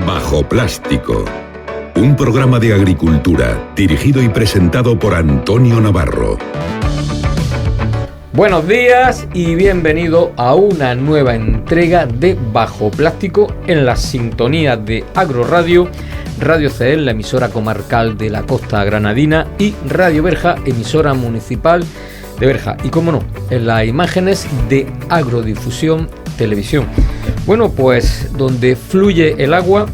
Bajo Plástico, un programa de agricultura dirigido y presentado por Antonio Navarro. Buenos días y bienvenido a una nueva entrega de Bajo Plástico en las sintonías de Agroradio, Radio CEL, la emisora comarcal de la costa granadina, y Radio Berja, emisora municipal de Berja. Y como no, en las imágenes de Agrodifusión Televisión. Bueno, pues donde fluye el agua,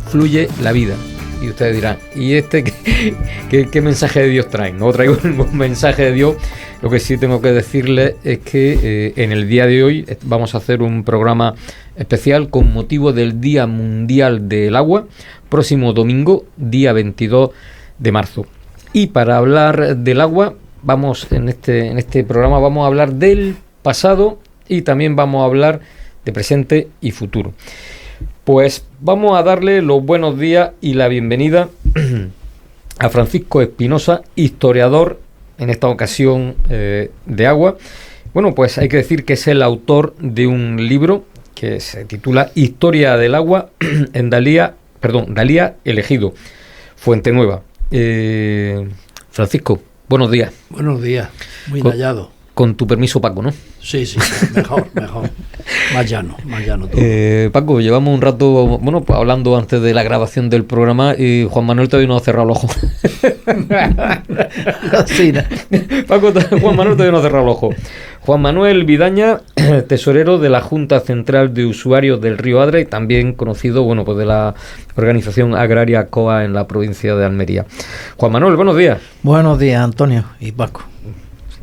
fluye la vida. Y ustedes dirán, ¿y qué mensaje de Dios traen? No traigo ningún mensaje de Dios. Lo que sí tengo que decirles es que en el día de hoy vamos a hacer un programa especial con motivo del Día Mundial del Agua, próximo domingo, día 22 de marzo. Y para hablar del agua, en este programa vamos a hablar del pasado y también vamos a hablar de presente y futuro. Pues vamos a darle los buenos días y la bienvenida a Francisco Espinosa, historiador, en esta ocasión de agua. Bueno, pues hay que decir que es el autor de un libro que se titula Historia del agua en Dalía el Ejido, Fuente Nueva. Francisco, buenos días. Buenos días, muy hallado. Con tu permiso, Paco, ¿no? Sí, mejor. Más llano todo. Paco, llevamos un rato, pues hablando antes de la grabación del programa, y Juan Manuel todavía no ha cerrado los ojos. Sí, ¿no? Paco, Juan Manuel todavía no ha cerrado los ojos. Juan Manuel Vidaña, tesorero de la Junta Central de Usuarios del Río Adra y también conocido, pues de la organización agraria COA en la provincia de Almería. Juan Manuel, buenos días. Buenos días, Antonio y Paco.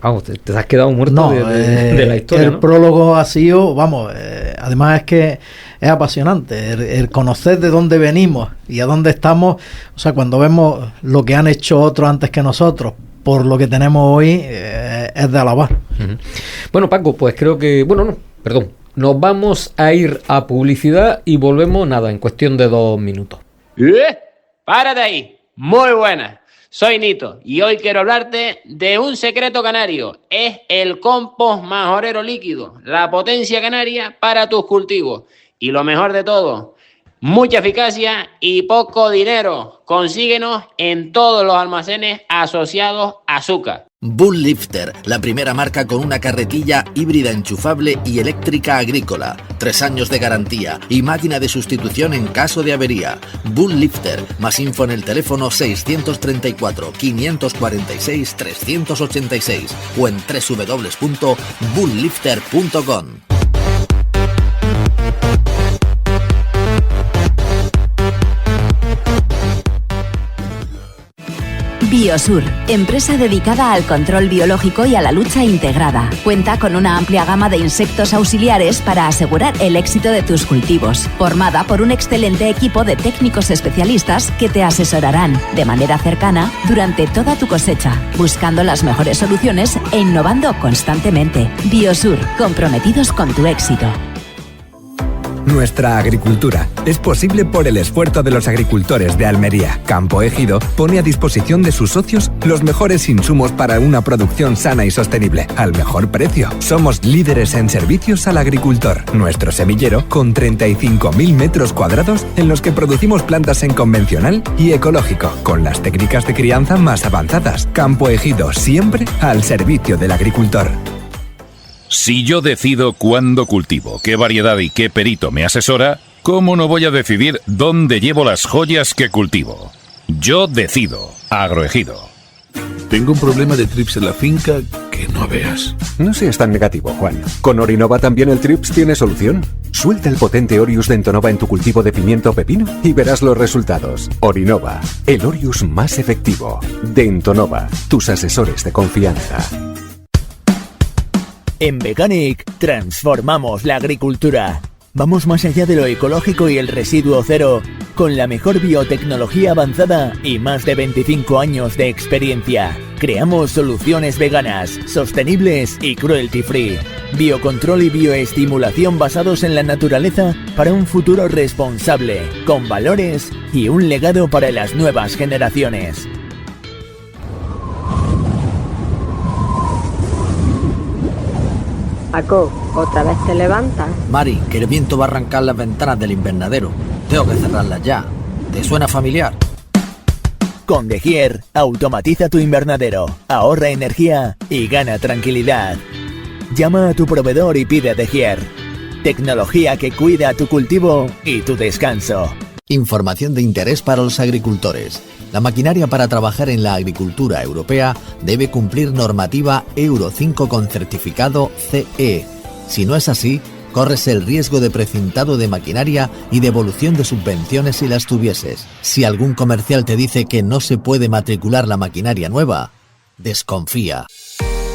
Vamos, te has quedado muerto de la historia, el prólogo ha sido, además es que es apasionante, el conocer de dónde venimos y a dónde estamos, o sea, cuando vemos lo que han hecho otros antes que nosotros, por lo que tenemos hoy, es de alabar. Uh-huh. Bueno, Paco, pues creo que, nos vamos a ir a publicidad y volvemos, en cuestión de 2 minutos. ¡Párate ahí! Muy buena. Soy Nito y hoy quiero hablarte de un secreto canario. Es el compost majorero líquido, la potencia canaria para tus cultivos. Y lo mejor de todo, mucha eficacia y poco dinero. Consíguenos en todos los almacenes asociados a Azúcar. Bull Lifter, la primera marca con una carretilla híbrida enchufable y eléctrica agrícola, 3 años de garantía y máquina de sustitución en caso de avería. Bull Lifter, más info en el teléfono 634 546 386 o en www.bulllifter.com. Biosur, empresa dedicada al control biológico y a la lucha integrada. Cuenta con una amplia gama de insectos auxiliares para asegurar el éxito de tus cultivos. Formada por un excelente equipo de técnicos especialistas que te asesorarán de manera cercana durante toda tu cosecha, buscando las mejores soluciones e innovando constantemente. Biosur, comprometidos con tu éxito. Nuestra agricultura es posible por el esfuerzo de los agricultores de Almería. Campo Ejido pone a disposición de sus socios los mejores insumos para una producción sana y sostenible, al mejor precio. Somos líderes en servicios al agricultor. Nuestro semillero, con 35.000 metros cuadrados en los que producimos plantas en convencional y ecológico, con las técnicas de crianza más avanzadas. Campo Ejido, siempre al servicio del agricultor. Si yo decido cuándo cultivo, qué variedad y qué perito me asesora, ¿cómo no voy a decidir dónde llevo las joyas que cultivo? Yo decido. Agroejido. Tengo un problema de trips en la finca que no veas. No seas tan negativo, Juan. ¿Con Orinova también el trips tiene solución? Suelta el potente Orius de Entonova en tu cultivo de pimiento o pepino y verás los resultados. Orinova, el Orius más efectivo. De Entonova, tus asesores de confianza. En Veganic transformamos la agricultura. Vamos más allá de lo ecológico y el residuo cero, con la mejor biotecnología avanzada y más de 25 años de experiencia. Creamos soluciones veganas, sostenibles y cruelty free. Biocontrol y bioestimulación basados en la naturaleza para un futuro responsable, con valores y un legado para las nuevas generaciones. Paco, ¿otra vez te levantas? Mari, que el viento va a arrancar las ventanas del invernadero. Tengo que cerrarlas ya. ¿Te suena familiar? Con De Gier, automatiza tu invernadero, ahorra energía y gana tranquilidad. Llama a tu proveedor y pide De Gier. Tecnología que cuida tu cultivo y tu descanso. Información de interés para los agricultores. La maquinaria para trabajar en la agricultura europea debe cumplir normativa Euro 5 con certificado CE. Si no es así, corres el riesgo de precintado de maquinaria y devolución de subvenciones si las tuvieses. Si algún comercial te dice que no se puede matricular la maquinaria nueva, desconfía.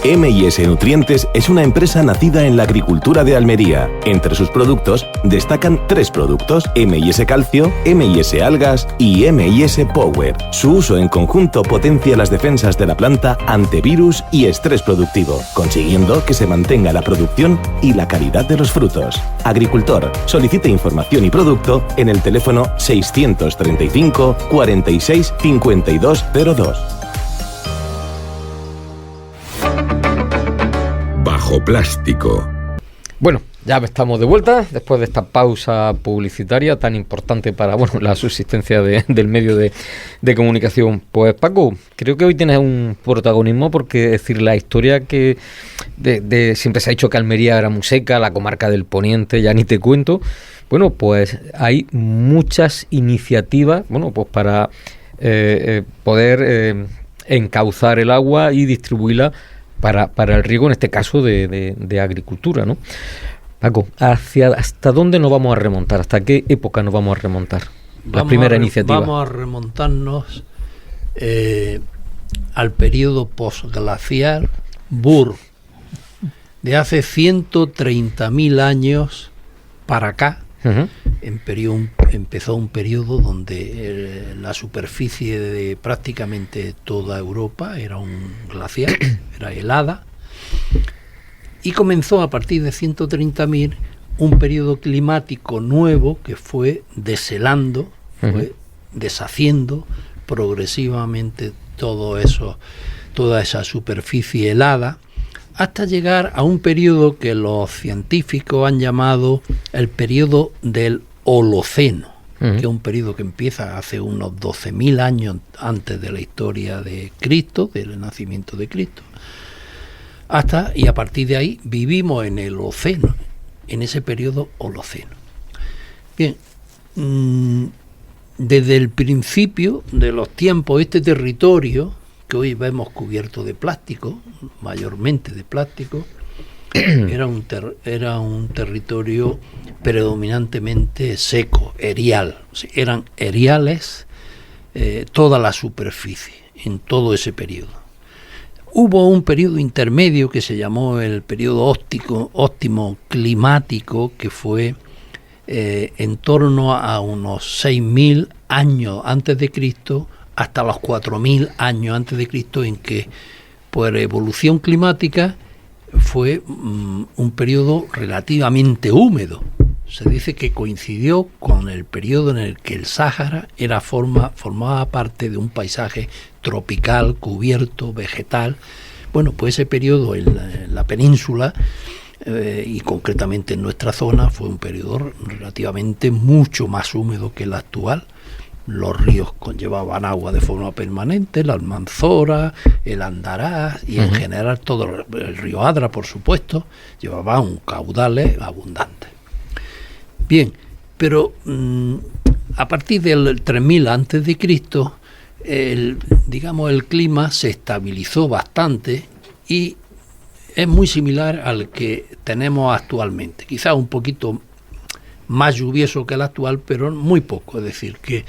M&S Nutrientes es una empresa nacida en la agricultura de Almería. Entre sus productos destacan 3 productos: M&S Calcio, M&S Algas y M&S Power. Su uso en conjunto potencia las defensas de la planta ante virus y estrés productivo, consiguiendo que se mantenga la producción y la calidad de los frutos. Agricultor, solicite información y producto en el teléfono 635 46 5202. Bajo Plástico. Bueno, ya estamos de vuelta después de esta pausa publicitaria tan importante para la subsistencia del medio de comunicación. Pues Paco, creo que hoy tienes un protagonismo porque, es decir, la historia que siempre se ha dicho que Almería era muy seca, la comarca del Poniente, ya ni te cuento. Bueno, pues hay muchas iniciativas, pues para poder encauzar el agua y distribuirla para el riego, en este caso de agricultura, ¿no? Paco, ¿hasta dónde nos vamos a remontar? ¿Hasta qué época nos vamos a remontar? La primera iniciativa. Vamos a remontarnos al periodo posglacial Burr, de hace 130.000 años para acá. Uh-huh. Empezó un periodo donde la superficie de prácticamente toda Europa era un glaciar, era helada, y comenzó a partir de 130.000 un periodo climático nuevo que fue deshelando, fue deshaciendo progresivamente toda esa superficie helada, hasta llegar a un periodo que los científicos han llamado el periodo del Holoceno, que es un periodo que empieza hace unos 12.000 años antes de la historia de Cristo, del nacimiento de Cristo, y a partir de ahí vivimos en el Holoceno, en ese periodo Holoceno. Bien, desde el principio de los tiempos, este territorio que hoy vemos cubierto de plástico, mayormente de plástico, era un territorio predominantemente seco, erial. Eran eriales toda la superficie en todo ese periodo. Hubo un periodo intermedio que se llamó el periodo óptimo climático, que fue en torno a unos 6.000 años antes de Cristo hasta los 4.000 años antes de Cristo, en que por evolución climática fue un periodo relativamente húmedo. Se dice que coincidió con el periodo en el que el Sáhara formaba parte de un paisaje tropical, cubierto, vegetal. Bueno, pues ese periodo en la península y concretamente en nuestra zona fue un periodo relativamente mucho más húmedo que el actual. Los ríos conllevaban agua de forma permanente, la Almanzora, el Andaraz y en general todo el río Adra, por supuesto, llevaba un caudales abundante. Bien, pero a partir del 3000 antes de Cristo, el clima se estabilizó bastante y es muy similar al que tenemos actualmente, quizás un poquito más lluvioso que el actual, pero muy poco. Es decir, que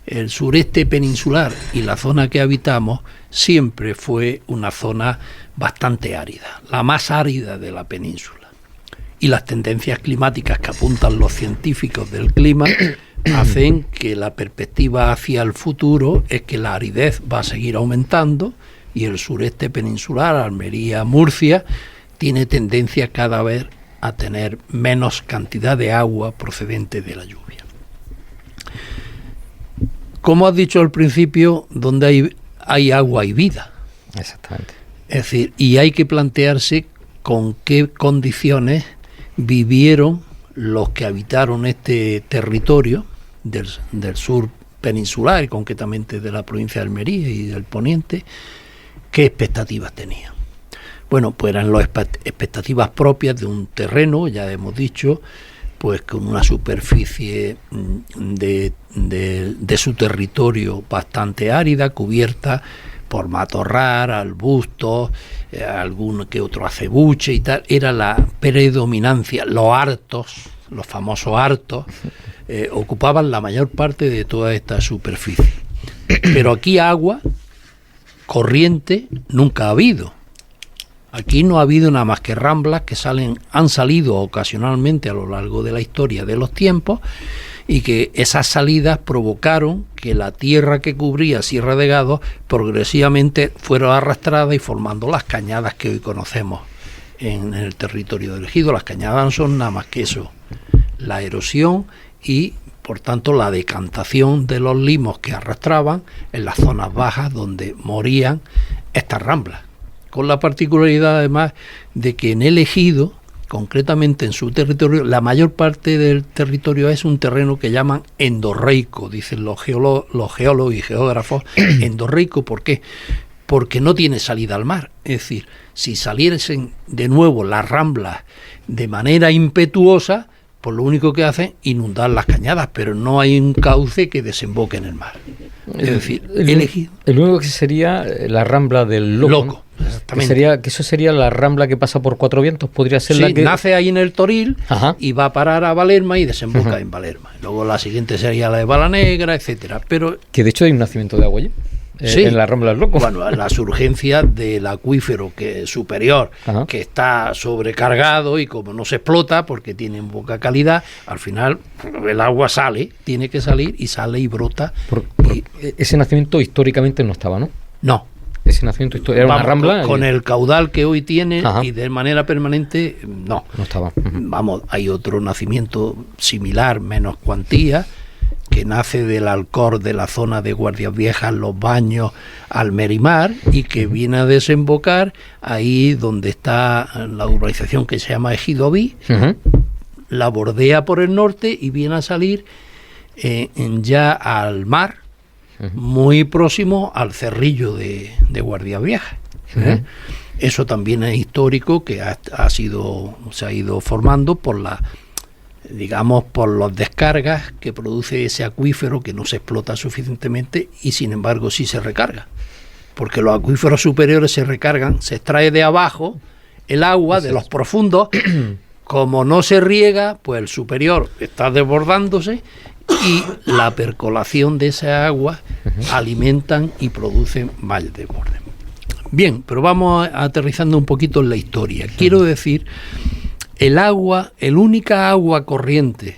el sureste peninsular y la zona que habitamos siempre fue una zona bastante árida, la más árida de la península. Y las tendencias climáticas que apuntan los científicos del clima hacen que la perspectiva hacia el futuro es que la aridez va a seguir aumentando y el sureste peninsular, Almería, Murcia, tiene tendencia cada vez a tener menos cantidad de agua procedente de la lluvia. Como has dicho al principio, donde hay agua hay vida. Exactamente. Es decir, y hay que plantearse con qué condiciones vivieron los que habitaron este territorio del sur peninsular, y concretamente de la provincia de Almería y del Poniente, ¿qué expectativas tenían? Bueno, pues eran las expectativas propias de un terreno, ya hemos dicho, pues con una superficie de su territorio bastante árida, cubierta por matorral, arbustos, algún que otro acebuche y tal. Era la predominancia, los hartos, los famosos hartos, ocupaban la mayor parte de toda esta superficie. Pero aquí agua corriente nunca ha habido. Aquí no ha habido nada más que ramblas que han salido ocasionalmente a lo largo de la historia de los tiempos, y que esas salidas provocaron que la tierra que cubría Sierra de Gádor progresivamente fuera arrastrada y formando las cañadas que hoy conocemos en el territorio del Ejido. Las cañadas no son nada más que eso, la erosión y por tanto la decantación de los limos que arrastraban en las zonas bajas donde morían estas ramblas, con la particularidad además de que en el Ejido, concretamente en su territorio, la mayor parte del territorio es un terreno que llaman endorreico, dicen los geólogos y geógrafos. Endorreico, ¿por qué? Porque no tiene salida al mar. Es decir, si saliesen de nuevo las ramblas de manera impetuosa, pues lo único que hacen es inundar las cañadas, pero no hay un cauce que desemboque en el mar. Es decir, el único que sería la rambla del Loco. Exactamente. Que eso sería la rambla que pasa por Cuatro Vientos, podría ser sí, la que nace ahí en el Toril. Ajá. Y va a parar a Valerma y desemboca en Valerma. Luego la siguiente sería la de Balanegra, etcétera. Pero que de hecho hay un nacimiento de agua allí. Sí, en la rambla del Loco. Bueno, la surgencia del acuífero que superior, Ajá, que está sobrecargado, y como no se explota porque tiene poca calidad, al final el agua tiene que salir y sale y brota. Ese nacimiento históricamente no estaba, ¿no? No. Ese nacimiento histórico era una rambla. Con el caudal que hoy tiene. Ajá. Y de manera permanente, no. No estaba. Vamos, hay otro nacimiento similar, menos cuantía, que nace del Alcor de la zona de Guardias Viejas, Los Baños, Almerimar, y que viene a desembocar ahí donde está la urbanización que se llama Ejidoví, la bordea por el norte y viene a salir ya al mar, muy próximo al cerrillo de Guardias Viejas. Eso también es histórico, que se ha ido formando por las descargas que produce ese acuífero, que no se explota suficientemente y sin embargo sí se recarga, porque los acuíferos superiores se recargan, se extrae de abajo el agua de los profundos, como no se riega, pues el superior está desbordándose y la percolación de esa agua alimentan y producen valles de borde. Bien, pero vamos aterrizando un poquito en la historia. Quiero decir, el única agua corriente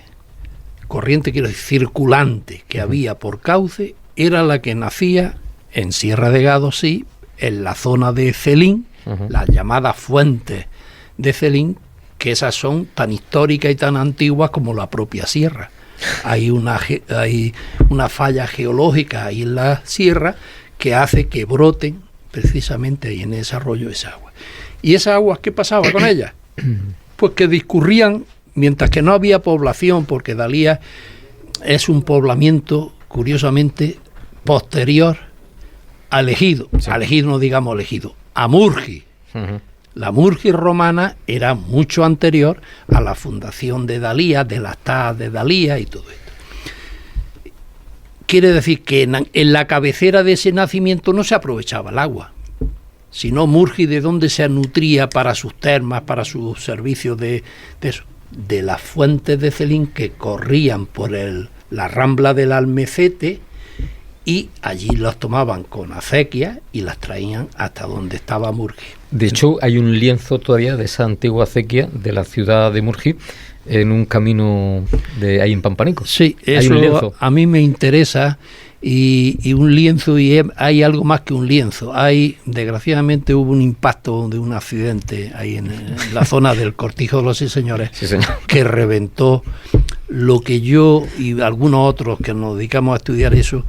quiero decir circulante, que había por cauce, era la que nacía en Sierra de Gádor, sí, en la zona de Celín, las llamadas fuentes de Celín, que esas son tan históricas y tan antiguas como la propia sierra. Hay una falla geológica ahí en la sierra que hace que broten precisamente ahí en ese arroyo esa agua. ¿Y esas aguas qué pasaba con ellas? Pues que discurrían mientras que no había población, porque Dalía es un poblamiento curiosamente posterior al Ejido, no digamos Ejido, a Murgi. La Murgi romana era mucho anterior a la fundación de Dalía, de las Taas de Dalía y todo esto. Quiere decir que en la cabecera de ese nacimiento no se aprovechaba el agua, sino Murgi, ¿de dónde se nutría para sus termas, para sus servicios de eso? De las fuentes de Celín que corrían por la rambla del Almecete, y allí las tomaban con acequia y las traían hasta donde estaba Murgi. De hecho, hay un lienzo todavía de esa antigua acequia de la ciudad de Murgi en un camino ahí en Pampanico. Sí, eso a mí me interesa, y un lienzo, y hay algo más que un lienzo. Desgraciadamente hubo un impacto de un accidente ahí en la zona del Cortijo de los Seis Señores, que reventó lo que yo y algunos otros que nos dedicamos a estudiar eso,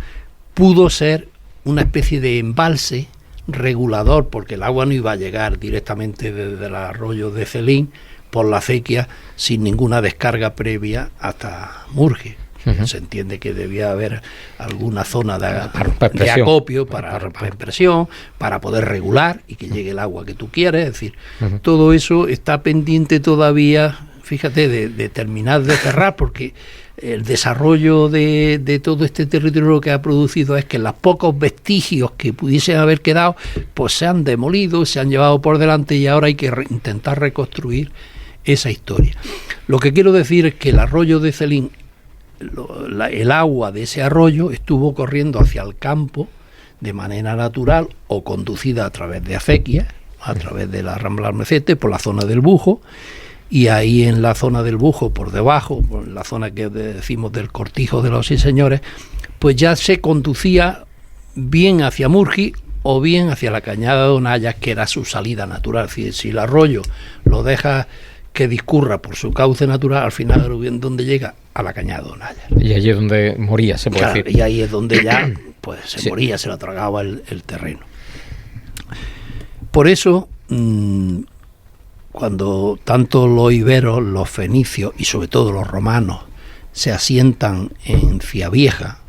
pudo ser una especie de embalse regulador, porque el agua no iba a llegar directamente desde el arroyo de Celín por la acequia sin ninguna descarga previa hasta Murgi. Se entiende que debía haber alguna zona de acopio para expresión, para poder regular y que llegue el agua que tú quieres. Es decir, todo eso está pendiente todavía, fíjate, de terminar de cerrar, porque el desarrollo de todo este territorio lo que ha producido es que los pocos vestigios que pudiesen haber quedado, pues se han demolido, se han llevado por delante y ahora hay que intentar reconstruir esa historia. Lo que quiero decir es que el arroyo de Celín, el agua de ese arroyo estuvo corriendo hacia el campo de manera natural o conducida a través de acequias, a través de la Rambla Almecete, por la zona del Bujo, y ahí en la zona del Bujo, por debajo, por la zona que decimos del Cortijo de los Seis Señores, pues ya se conducía bien hacia Murgi o bien hacia la Cañada de Onayas, que era su salida natural. Es decir, si el arroyo lo deja que discurra por su cauce natural, al final donde llega a la Cañada de Onayas. Y allí es donde moría, se puede decir. Y ahí es donde ya pues se moría, se lo tragaba el terreno. Por eso, cuando tanto los iberos, los fenicios y sobre todo los romanos se asientan en Ciavieja,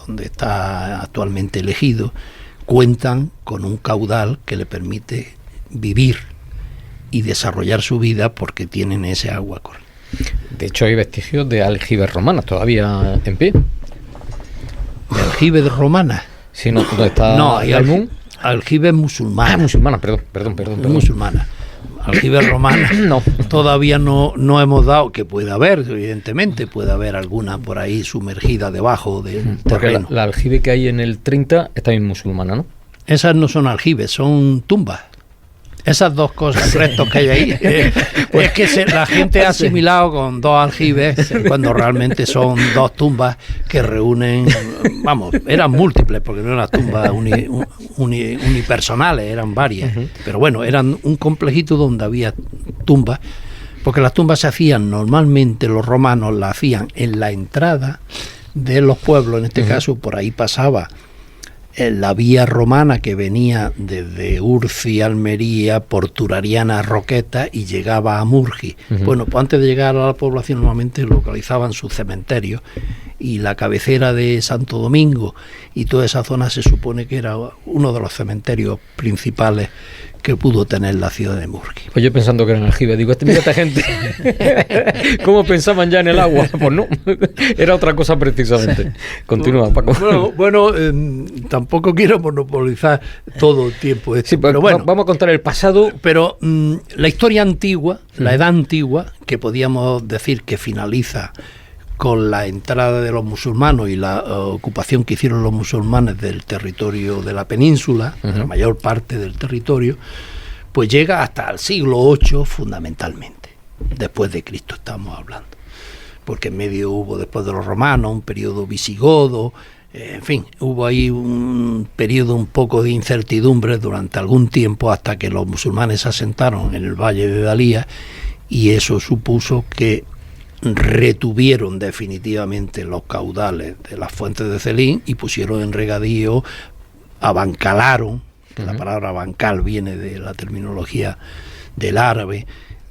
donde está actualmente el ejido, cuentan con un caudal que le permite vivir y desarrollar su vida porque tienen ese agua corriente. De hecho, hay vestigios de aljibes romanas todavía en pie. ¿De aljibes romanas? Sí, no, ¿dónde está? No, hay aljibes musulmanas. Ah, musulmanas, perdón. Musulmanas. Aljibes romanas no. Todavía no hemos dado, que puede haber, evidentemente, puede haber alguna por ahí sumergida debajo del terreno. Porque la aljibe que hay en el 30 es también musulmana, ¿no? Esas no son aljibes, son tumbas. Esas dos cosas, restos que hay ahí, pues es que la gente ha asimilado con dos aljibes cuando realmente son dos tumbas que reúnen, vamos, eran múltiples porque no eran tumbas unipersonales, eran varias, pero bueno, eran un complejito donde había tumbas, porque las tumbas se hacían normalmente, los romanos las hacían en la entrada de los pueblos, en este caso por ahí pasaba la vía romana que venía desde Urci, Almería, por Turariana, Roqueta y llegaba a Murgi. Bueno, pues antes de llegar a la población normalmente localizaban sus cementerios y la cabecera de Santo Domingo y toda esa zona se supone que era uno de los cementerios principales que pudo tener la ciudad de Murgi. Pues yo pensando que eran aljibes, digo, mira esta gente, ¿cómo pensaban ya en el agua? Pues no, era otra cosa precisamente. Continúa, Paco. Bueno, tampoco quiero monopolizar todo el tiempo. Sí, pero bueno, vamos a contar el pasado. Pero la historia antigua, la edad antigua, que podíamos decir que finaliza con la entrada de los musulmanes y la ocupación que hicieron los musulmanes del territorio de la península, de la mayor parte del territorio, pues llega hasta el siglo VIII fundamentalmente, después de Cristo estamos hablando, porque en medio hubo después de los romanos un periodo visigodo, en fin, hubo ahí un periodo un poco de incertidumbre durante algún tiempo hasta que los musulmanes se asentaron en el Valle de Dalía y eso supuso que retuvieron definitivamente los caudales de las fuentes de Celín y pusieron en regadío, abancalaron, la palabra bancal viene de la terminología del árabe,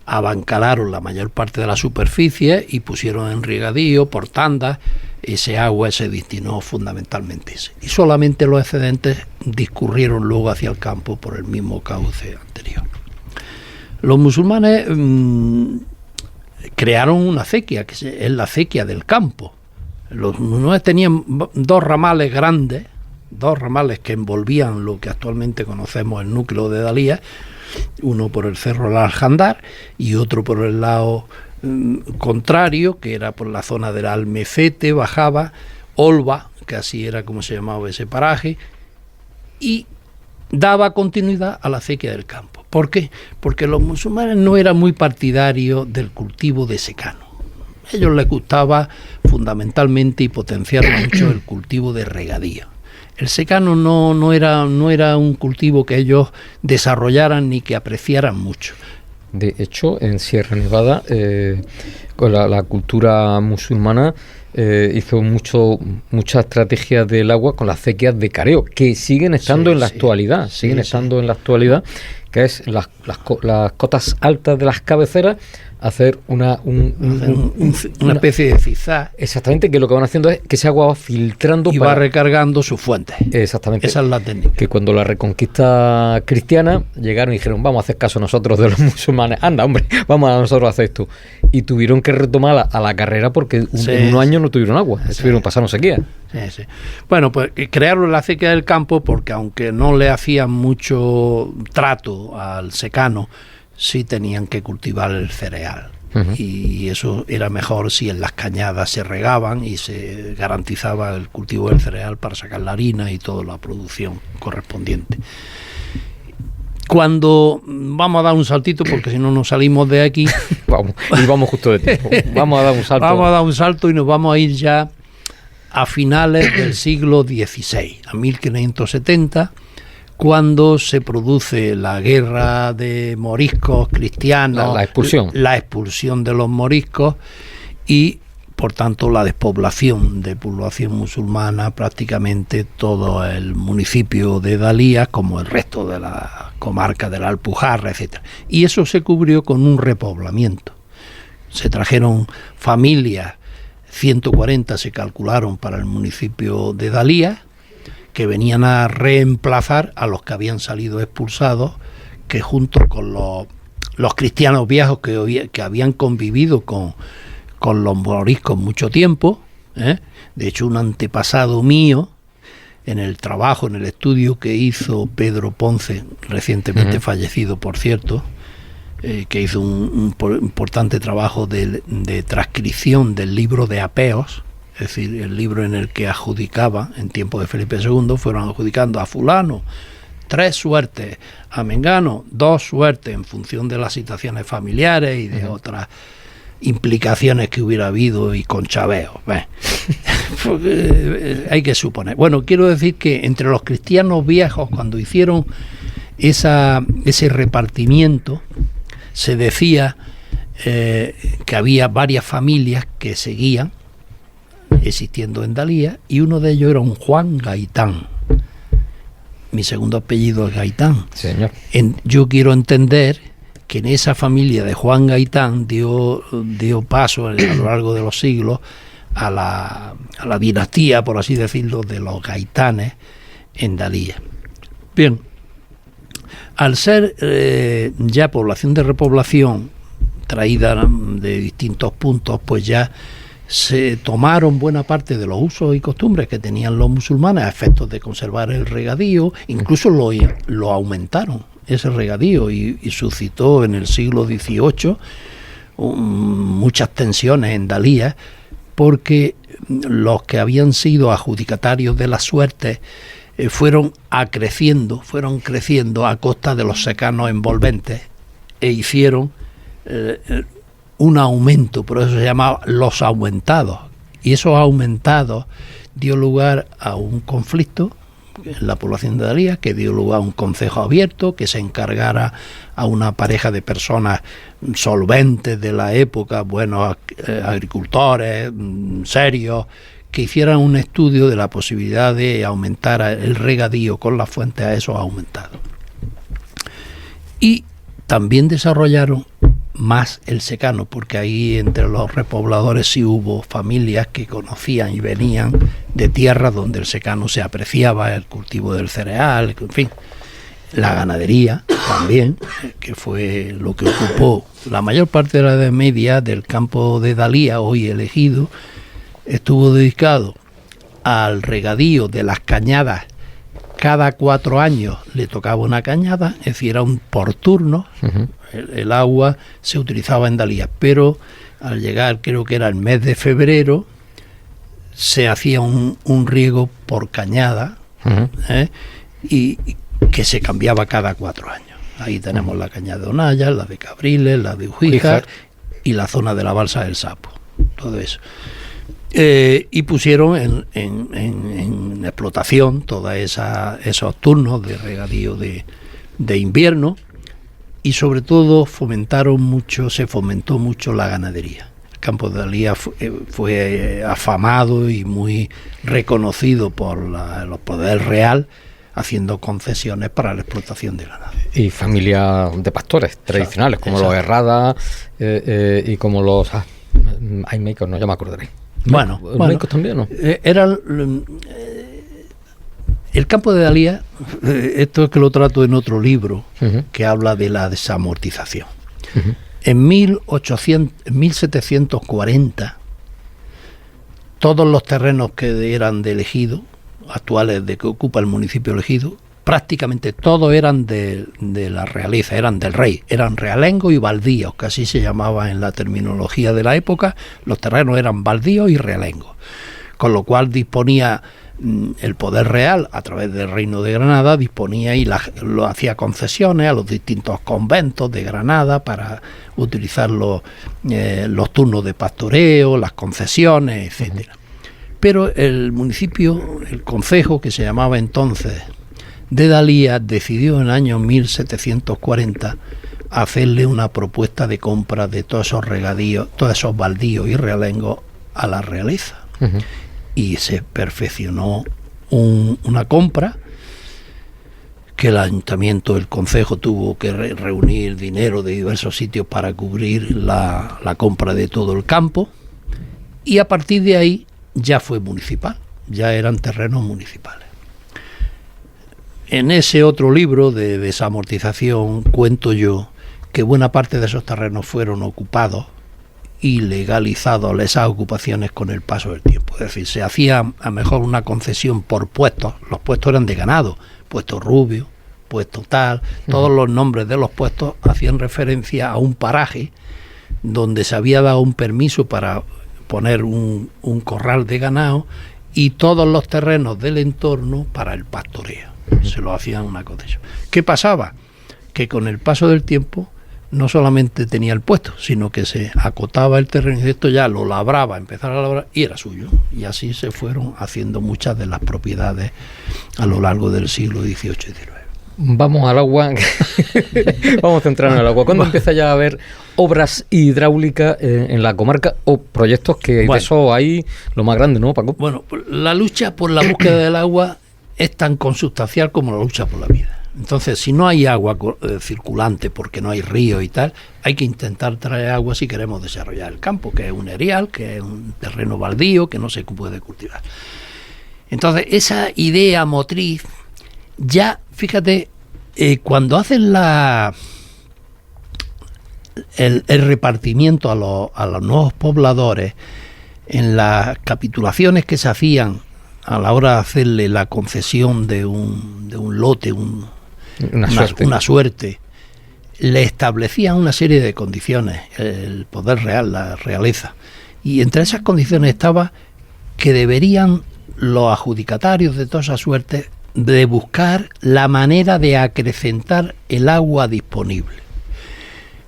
abancalaron la mayor parte de la superficie y pusieron en regadío por tandas. Ese agua se destinó fundamentalmente ese, y solamente los excedentes discurrieron luego hacia el campo por el mismo cauce anterior. Los musulmanes crearon una acequia, que es la acequia del campo. Los musulmanes tenían dos ramales grandes, dos ramales que envolvían lo que actualmente conocemos el núcleo de Dalía, uno por el cerro del Aljandar y otro por el lado contrario, que era por la zona del Almecete, bajaba, Olva, que así era como se llamaba ese paraje, y daba continuidad a la acequia del campo. ¿Por qué? Porque los musulmanes no eran muy partidarios del cultivo de secano. A ellos les gustaba fundamentalmente y potenciar mucho el cultivo de regadío. El secano no era un cultivo que ellos desarrollaran ni que apreciaran mucho. De hecho, en Sierra Nevada, con la cultura musulmana hizo mucha estrategia del agua con las acequias de careo, que siguen estando en la actualidad, estando en la actualidad, que es las cotas altas de las cabeceras, hacer una especie de zigzag. Exactamente, que lo que van haciendo es que ese agua va filtrando y va recargando sus fuentes. Exactamente. Esa es la técnica. Que cuando la reconquista cristiana llegaron y dijeron, vamos a hacer caso nosotros de los musulmanes, anda hombre, vamos a nosotros a hacer esto, y tuvieron que retomar a la carrera porque en un año no tuvieron agua, pasaron sequía. Sí. Bueno, pues crearon la acequia del campo porque aunque no le hacían mucho trato al secano, sí tenían que cultivar el cereal. Y eso era mejor si en las cañadas se regaban y se garantizaba el cultivo del cereal para sacar la harina y toda la producción correspondiente. Cuando vamos a dar un saltito, porque si no nos salimos de aquí, vamos justo de tiempo. Vamos a dar un salto. Vamos a dar un salto y nos vamos a ir ya a finales del siglo XVI, a 1570, cuando se produce la guerra de moriscos cristianos, la expulsión de los moriscos y, por tanto, la despoblación de población musulmana, prácticamente todo el municipio de Dalía, como el resto de la comarca de la Alpujarra, etcétera. Y eso se cubrió con un repoblamiento. Se trajeron familias, 140 se calcularon para el municipio de Dalía, que venían a reemplazar a los que habían salido expulsados, que junto con los cristianos viejos que habían convivido con los moriscos mucho tiempo, de hecho un antepasado mío, en el trabajo, en el estudio que hizo Pedro Ponce, recientemente fallecido por cierto, que hizo un importante trabajo de transcripción del libro de Apeos, es decir, el libro en el que adjudicaba, en tiempo de Felipe II, fueron adjudicando a fulano 3 suertes, a mengano 2 suertes, en función de las situaciones familiares y de otras implicaciones que hubiera habido y con chaveos. Hay que suponer. Bueno, quiero decir que entre los cristianos viejos, cuando hicieron ese repartimiento, se decía que había varias familias que seguían existiendo en Dalía, y uno de ellos era un Juan Gaitán. Mi segundo apellido es Gaitán. Señor. Yo quiero entender que en esa familia de Juan Gaitán dio paso a lo largo de los siglos a la dinastía, por así decirlo, de los Gaitanes en Dalía. Bien, al ser ya población de repoblación traída de distintos puntos, pues ya se tomaron buena parte de los usos y costumbres que tenían los musulmanes a efectos de conservar el regadío, incluso lo aumentaron ese regadío y suscitó en el siglo XVIII muchas tensiones en Dalía, porque los que habían sido adjudicatarios de las suertes fueron creciendo a costa de los secanos envolventes e hicieron un aumento, por eso se llamaba los aumentados, y esos aumentados dio lugar a un conflicto en la población de Dalía, que dio lugar a un concejo abierto que se encargara a una pareja de personas solventes de la época, buenos agricultores, serios, que hicieran un estudio de la posibilidad de aumentar el regadío con las fuentes a esos aumentados. Y también desarrollaron más el secano, porque ahí entre los repobladores sí hubo familias que conocían y venían de tierras donde el secano se apreciaba, el cultivo del cereal, en fin, la ganadería también, que fue lo que ocupó la mayor parte de la Edad Media del campo de Dalía, hoy elegido, estuvo dedicado al regadío de las cañadas. Cada 4 años le tocaba una cañada, es decir, era un por turno. El agua se utilizaba en Dalía, pero al llegar, creo que era el mes de febrero, se hacía un riego por cañada, y que se cambiaba cada 4 años. Ahí tenemos la cañada de Onaya, la de Cabriles, la de Ujíjar y la zona de la Balsa del Sapo, todo eso. Y pusieron en explotación todos esos turnos de regadío de invierno, y sobre todo se fomentó mucho la ganadería. El campo de Dalía fue afamado y muy reconocido por los poderes real haciendo concesiones para la explotación de ganado. Y familias de pastores tradicionales, como los Herrada y como los... hay médicos, no, ya me acordaré. Bueno, médicos también, ¿no? El campo de Dalía, esto es que lo trato en otro libro, que habla de la desamortización. En 1740, todos los terrenos que eran de Ejido, actuales de que ocupa el municipio de Ejido, prácticamente todos eran de la realeza, eran del rey, eran realengos y baldíos, que así se llamaba en la terminología de la época. Los terrenos eran baldíos y realengos, con lo cual disponía el poder real, a través del Reino de Granada, disponía y lo hacía concesiones a los distintos conventos de Granada para utilizar los turnos de pastoreo, las concesiones, etcétera. Pero el municipio, el concejo, que se llamaba entonces de Dalía, decidió en el año 1740 hacerle una propuesta de compra de todos esos regadíos, todos esos baldíos y realengos a la realeza. Y se perfeccionó una compra que el ayuntamiento, el concejo, tuvo que reunir dinero de diversos sitios para cubrir la compra de todo el campo, y a partir de ahí ya fue municipal, ya eran terrenos municipales. En ese otro libro de desamortización cuento yo que buena parte de esos terrenos fueron ocupados y legalizados esas ocupaciones con el paso del tiempo. Es decir, se hacía a lo mejor una concesión por puestos. Los puestos eran de ganado, puesto Rubio, puesto tal. Todos los nombres de los puestos hacían referencia a un paraje donde se había dado un permiso para poner un corral de ganado, y todos los terrenos del entorno para el pastoreo. Se lo hacían una concesión. ¿Qué pasaba? Que con el paso del tiempo no solamente tenía el puesto, sino que se acotaba el terreno, y esto ya lo labraba, empezaba a labrar y era suyo. Y así se fueron haciendo muchas de las propiedades a lo largo del siglo XVIII y XIX. Vamos al agua. Vamos a centrarnos en el agua. ¿Cuándo empieza ya a haber obras hidráulicas en la comarca o proyectos que de eso hay lo más grande, ¿no, Paco? Bueno, la lucha por la búsqueda del agua es tan consustancial como la lucha por la vida. Entonces, si no hay agua circulante porque no hay río y tal, hay que intentar traer agua si queremos desarrollar el campo, que es un erial, que es un terreno baldío, que no se puede cultivar. Entonces, esa idea motriz, ya, fíjate, cuando hacen el repartimiento a los nuevos pobladores, en las capitulaciones que se hacían a la hora de hacerle la concesión de un lote, una suerte, le establecían una serie de condiciones, el poder real, la realeza, y entre esas condiciones estaba que deberían los adjudicatarios de toda esa suerte de buscar la manera de acrecentar el agua disponible.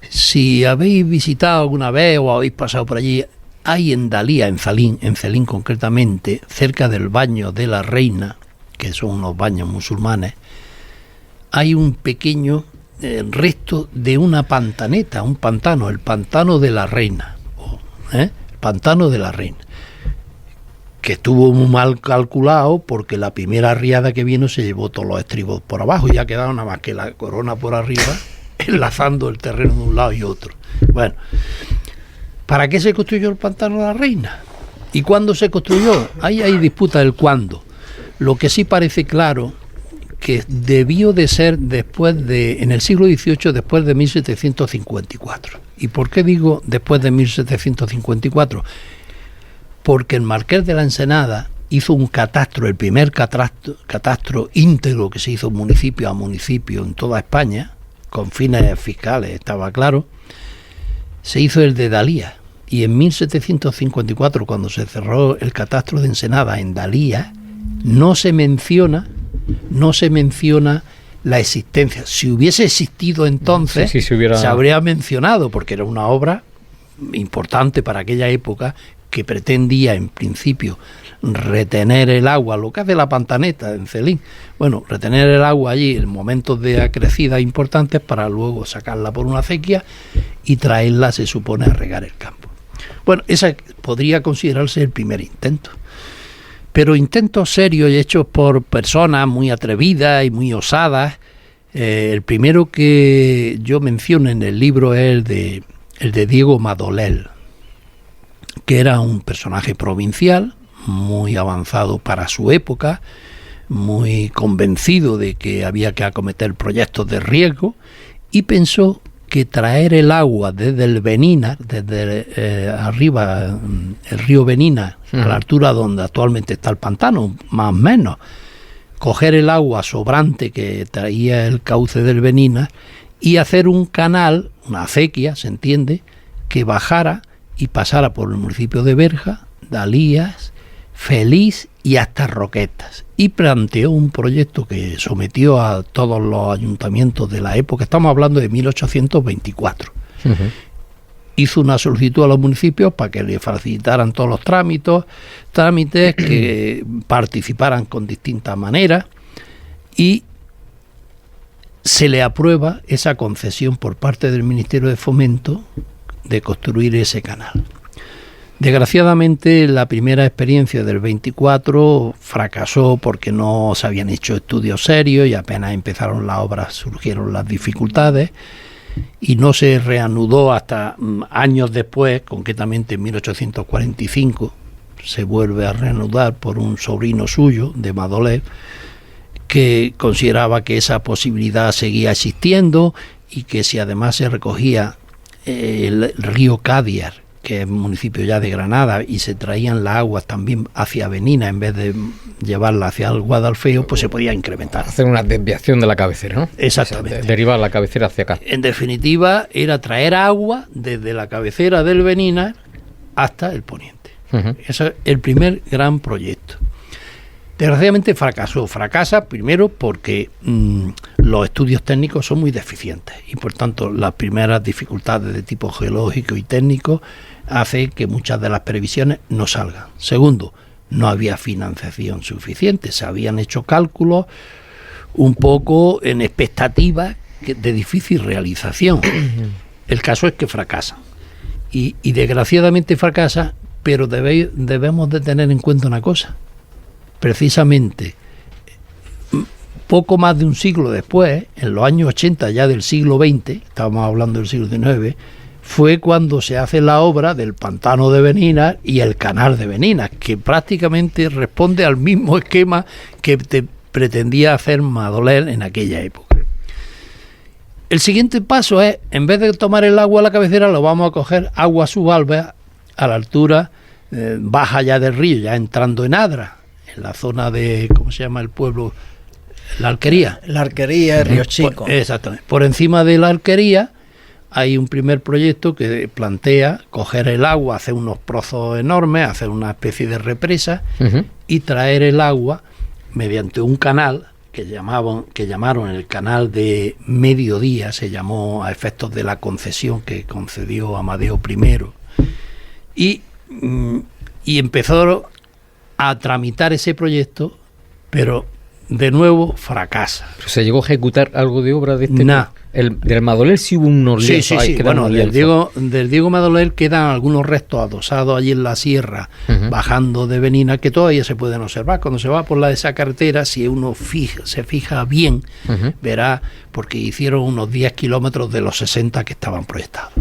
Si habéis visitado alguna vez o habéis pasado por allí, hay en Dalía, en Celín concretamente, cerca del baño de la Reina, que son unos baños musulmanes, hay un pequeño resto de una pantaneta, un pantano, el pantano de la Reina, el pantano de la Reina, que estuvo muy mal calculado porque la primera riada que vino se llevó todos los estribos por abajo y ya quedaba nada más que la corona por arriba, enlazando el terreno de un lado y otro. Bueno, ¿para qué se construyó el pantano de la Reina? ¿Y cuándo se construyó? Ahí hay disputa del cuándo. Lo que sí parece claro que debió de ser en el siglo XVIII, después de 1754. ¿Y por qué digo después de 1754? Porque el Marqués de la Ensenada hizo un catastro, el primer catastro íntegro que se hizo municipio a municipio en toda España, con fines fiscales, estaba claro. Se hizo el de Dalía, y en 1754, cuando se cerró el catastro de Ensenada en Dalía, no se menciona la existencia. Si hubiese existido entonces, se habría mencionado, porque era una obra importante para aquella época que pretendía en principio retener el agua, lo que hace la pantaneta en Celín, retener el agua allí en momentos de acrecida importantes para luego sacarla por una acequia y traerla, se supone, a regar el campo. Ese podría considerarse el primer intento. pero intentos serios y hechos por personas muy atrevidas y muy osadas. El primero que yo menciono en el libro es el de Diego Madolell, que era un personaje provincial, muy avanzado para su época, muy convencido de que había que acometer proyectos de riesgo, y pensó que traer el agua desde el Benina, desde arriba, el río Benina, a la altura donde actualmente está el pantano, más o menos, coger el agua sobrante que traía el cauce del Benina y hacer un canal, una acequia, se entiende, que bajara y pasara por el municipio de Berja, Dalías, Feliz y hasta Roquetas. Y planteó un proyecto que sometió a todos los ayuntamientos de la época, estamos hablando de 1824. Hizo una solicitud a los municipios para que le facilitaran todos los trámites, que participaran con distintas maneras, y se le aprueba esa concesión por parte del Ministerio de Fomento de construir ese canal. Desgraciadamente, la primera experiencia del 24 fracasó porque no se habían hecho estudios serios y apenas empezaron las obras surgieron las dificultades, y no se reanudó hasta años después, concretamente en 1845, se vuelve a reanudar por un sobrino suyo, de Madolell, que consideraba que esa posibilidad seguía existiendo y que si además se recogía el río Cádiar, que es un municipio ya de Granada, y se traían las aguas también hacia Benina en vez de llevarla hacia el Guadalfeo, pues se podía incrementar. Hacer una desviación de la cabecera, ¿no? Exactamente. Derivar la cabecera hacia acá. En definitiva, era traer agua desde la cabecera del Benina hasta el poniente. Ese es el primer gran proyecto. Desgraciadamente fracasa primero porque los estudios técnicos son muy deficientes y por tanto las primeras dificultades de tipo geológico y técnico hacen que muchas de las previsiones no salgan. Segundo, no había financiación suficiente, se habían hecho cálculos un poco en expectativas de difícil realización. El caso es que fracasan y desgraciadamente fracasa, pero debemos de tener en cuenta una cosa. Precisamente poco más de un siglo después, en los años 80 ya del siglo XX, estábamos hablando del siglo XIX, fue cuando se hace la obra del pantano de Benina y el canal de Benina, que prácticamente responde al mismo esquema que pretendía hacer Madolell en aquella época. El siguiente paso es, en vez de tomar el agua a la cabecera, lo vamos a coger agua subalba a la altura baja ya del río, ya entrando en Adra, en la zona de, ¿cómo se llama el pueblo? La Alquería. La Alquería, Río Chico. Exactamente. Por encima de la Alquería hay un primer proyecto que plantea coger el agua, hacer unos pozos enormes, hacer una especie de represa y traer el agua mediante un canal que llamaron el canal de Mediodía, se llamó a efectos de la concesión que concedió Amadeo I, y empezó a tramitar ese proyecto, pero de nuevo fracasa. ¿Se llegó a ejecutar algo de obra de este? Nah. Del Madolell sí hubo unos lienzos. Sí. Bueno, del Diego Madolell quedan algunos restos adosados allí en la sierra, bajando de Benina, que todavía se pueden observar. Cuando se va por esa carretera, si uno se fija bien, verá, porque hicieron unos 10 kilómetros de los 60 que estaban proyectados.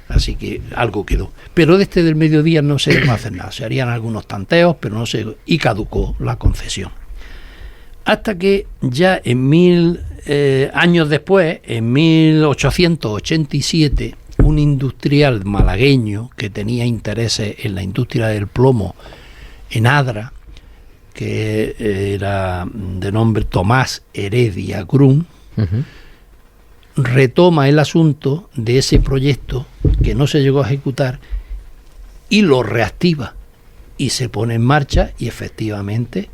Así que algo quedó. Pero de del Mediodía no se va a hacer nada. Se harían algunos tanteos, pero no se... Y caducó la concesión. Hasta que ya años después, en 1887, un industrial malagueño que tenía intereses en la industria del plomo en Adra, que era de nombre Tomás Heredia Grun, retoma el asunto de ese proyecto que no se llegó a ejecutar y lo reactiva y se pone en marcha, y efectivamente,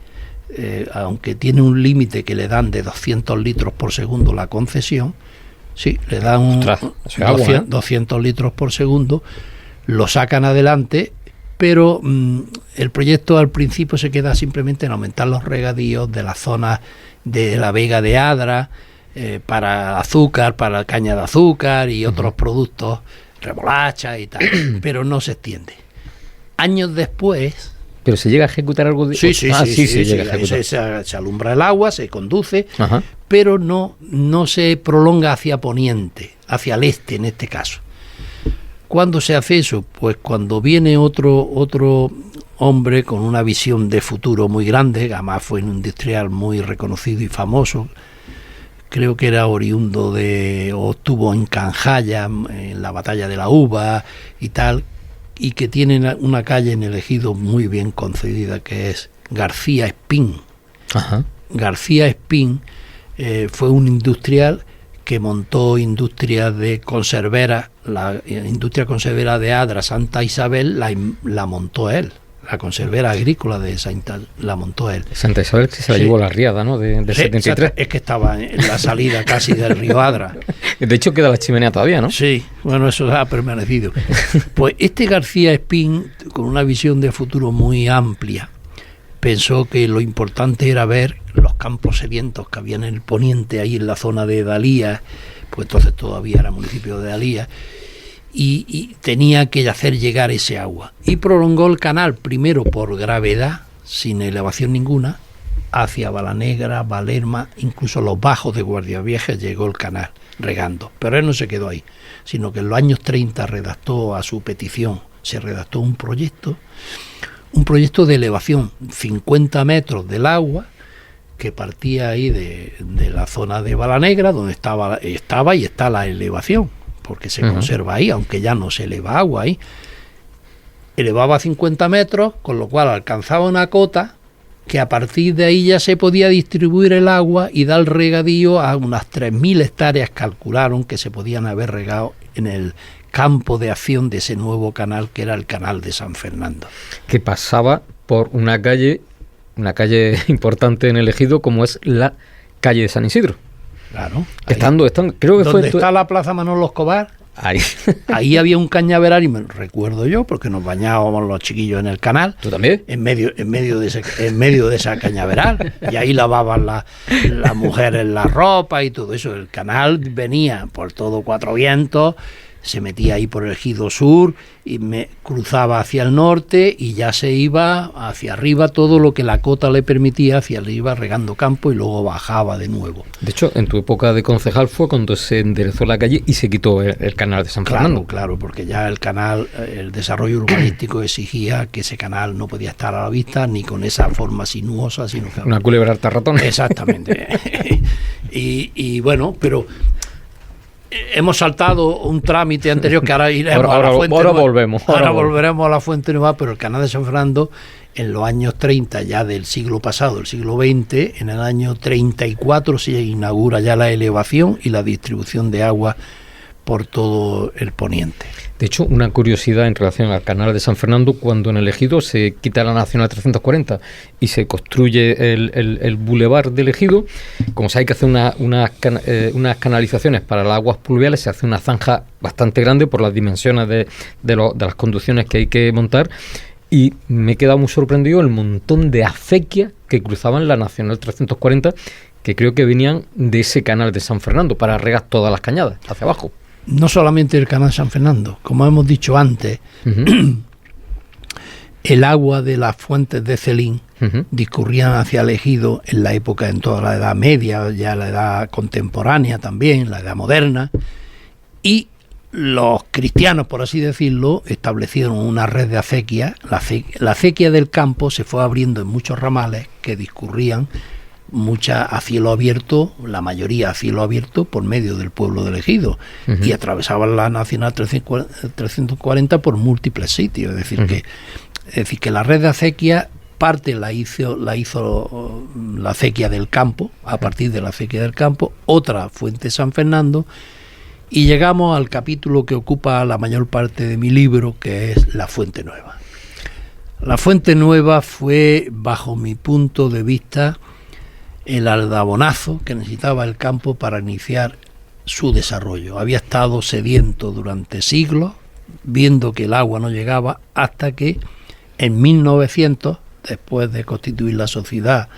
aunque tiene un límite que le dan de 200 litros por segundo la concesión, sí, le dan 200 litros por segundo, lo sacan adelante, pero el proyecto al principio se queda simplemente en aumentar los regadíos de las zonas de la Vega de Adra, para azúcar, para caña de azúcar y otros productos, remolacha y tal, pero no se extiende. Años después, ¿Pero se llega a ejecutar algo de...? Sí, se llega a ejecutar. Se alumbra el agua, se conduce, Ajá. pero no se prolonga hacia poniente, hacia el este en este caso. ¿Cuándo se hace eso? Pues cuando viene otro hombre con una visión de futuro muy grande, además fue un industrial muy reconocido y famoso, creo que era oriundo o estuvo en Canjaya, en la batalla de la uva y tal, y que tiene una calle en el Ejido muy bien concedida, que es García Espín. Ajá. García Espín fue un industrial que montó industrias de conservera, la industria conservera de Adra, Santa Isabel, la montó él. La conservera agrícola de la montó él. Santa Isabel que se la llevó la riada, ¿no? De 73. Es que estaba en la salida casi del río Adra. De hecho queda la chimenea todavía, ¿no? Sí, bueno, eso ha permanecido. Pues este García Espín, con una visión de futuro muy amplia, pensó que lo importante era ver los campos sedientos que había en el poniente, ahí en la zona de Dalía, pues entonces todavía era municipio de Dalía, y tenía que hacer llegar ese agua. Y prolongó el canal, primero por gravedad, sin elevación ninguna, hacia Balanegra, Valerma, incluso los bajos de Guardiavieja llegó el canal, regando. Pero él no se quedó ahí, sino que en los años 30 redactó a su petición, se redactó un proyecto de elevación, 50 metros del agua, que partía ahí de la zona de Balanegra, donde estaba y está la elevación, porque se conserva ahí, aunque ya no se eleva agua ahí. Elevaba 50 metros, con lo cual alcanzaba una cota, que a partir de ahí ya se podía distribuir el agua y dar regadío a unas 3.000 hectáreas, calcularon que se podían haber regado en el campo de acción de ese nuevo canal, que era el canal de San Fernando. Que pasaba por una calle importante en el Ejido, como es la calle de San Isidro. Claro. Estando, creo que donde está la Plaza Manolo Escobar, ahí había un cañaveral, y me recuerdo yo, porque nos bañábamos los chiquillos en el canal. ¿Tú también? En medio de esa cañaveral, y ahí lavaban las mujeres la ropa y todo eso. El canal venía por todo Cuatro Vientos, se metía ahí por el Ejido Sur y me cruzaba hacia el norte y ya se iba hacia arriba, todo lo que la cota le permitía, hacia arriba regando campo, y luego bajaba de nuevo. De hecho, en tu época de concejal fue cuando se enderezó la calle y se quitó el canal de San Fernando. Claro, porque ya el canal, el desarrollo urbanístico exigía que ese canal no podía estar a la vista ni con esa forma sinuosa, sino que una culebra harta ratón. Exactamente. y bueno, pero hemos saltado un trámite anterior, que ahora iremos a la Fuente Nueva. Ahora volveremos a la Fuente Nueva, pero el canal de San Fernando, en los años 30 ya del siglo pasado, el siglo XX, en el año 34 se inaugura ya la elevación y la distribución de agua por todo el poniente. De hecho, una curiosidad en relación al canal de San Fernando: cuando en el Ejido se quita la Nacional 340 y se construye el bulevar del Ejido, como se hay que hacer unas canalizaciones para las aguas pluviales, se hace una zanja bastante grande por las dimensiones de las conducciones que hay que montar, y me he quedado muy sorprendido el montón de acequias que cruzaban la Nacional 340, que creo que venían de ese canal de San Fernando para regar todas las cañadas hacia abajo. No solamente el canal San Fernando, como hemos dicho antes, el agua de las fuentes de Celín discurrían hacia el Ejido en la época, en toda la Edad Media, ya la Edad Contemporánea también, la Edad Moderna, y los cristianos, por así decirlo, establecieron una red de acequias. La acequia del campo se fue abriendo en muchos ramales que discurrían, muchas a cielo abierto, la mayoría a cielo abierto, por medio del pueblo del Ejido, y atravesaban la Nacional 340 por múltiples sitios. Es decir, que la red de acequia, parte la hizo la acequia del campo, a partir de la acequia del campo, otra Fuente San Fernando, y llegamos al capítulo que ocupa la mayor parte de mi libro, que es la Fuente Nueva. La Fuente Nueva fue, bajo mi punto de vista, el aldabonazo que necesitaba el campo para iniciar su desarrollo. Había estado sediento durante siglos, viendo que el agua no llegaba, hasta que en 1900, después de constituir la sociedad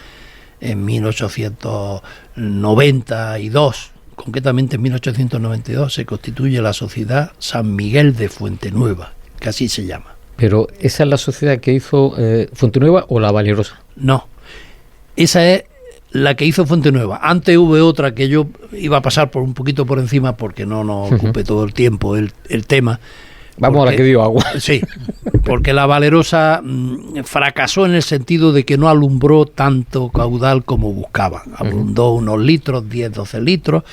en 1892, concretamente en 1892, se constituye la sociedad San Miguel de Fuente Nueva, que así se llama. Pero ¿esa es la sociedad que hizo Fuentenueva o la Valerosa? No, esa es la que hizo Fuentenueva. Antes hubo otra que yo iba a pasar por un poquito por encima porque no nos ocupe todo el tiempo el tema. Vamos a la que dio agua. Sí, porque la Valerosa fracasó en el sentido de que no alumbró tanto caudal como buscaba. Abundó unos litros, 10, 12 litros,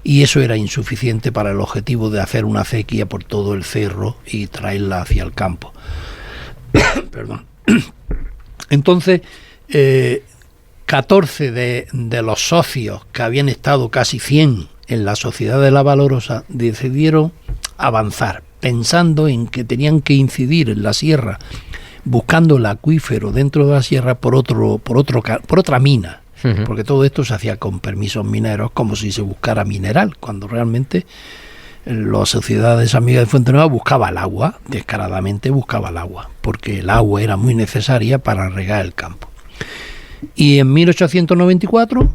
y eso era insuficiente para el objetivo de hacer una acequia por todo el cerro y traerla hacia el campo. Perdón. Entonces, 14 de los socios, que habían estado casi 100 en la Sociedad de la Valerosa, decidieron avanzar, pensando en que tenían que incidir en la sierra, buscando el acuífero dentro de la sierra por otra mina, porque todo esto se hacía con permisos mineros, como si se buscara mineral, cuando realmente las sociedades amigas de Fuentenueva buscaba el agua, descaradamente buscaba el agua, porque el agua era muy necesaria para regar el campo. Y en 1894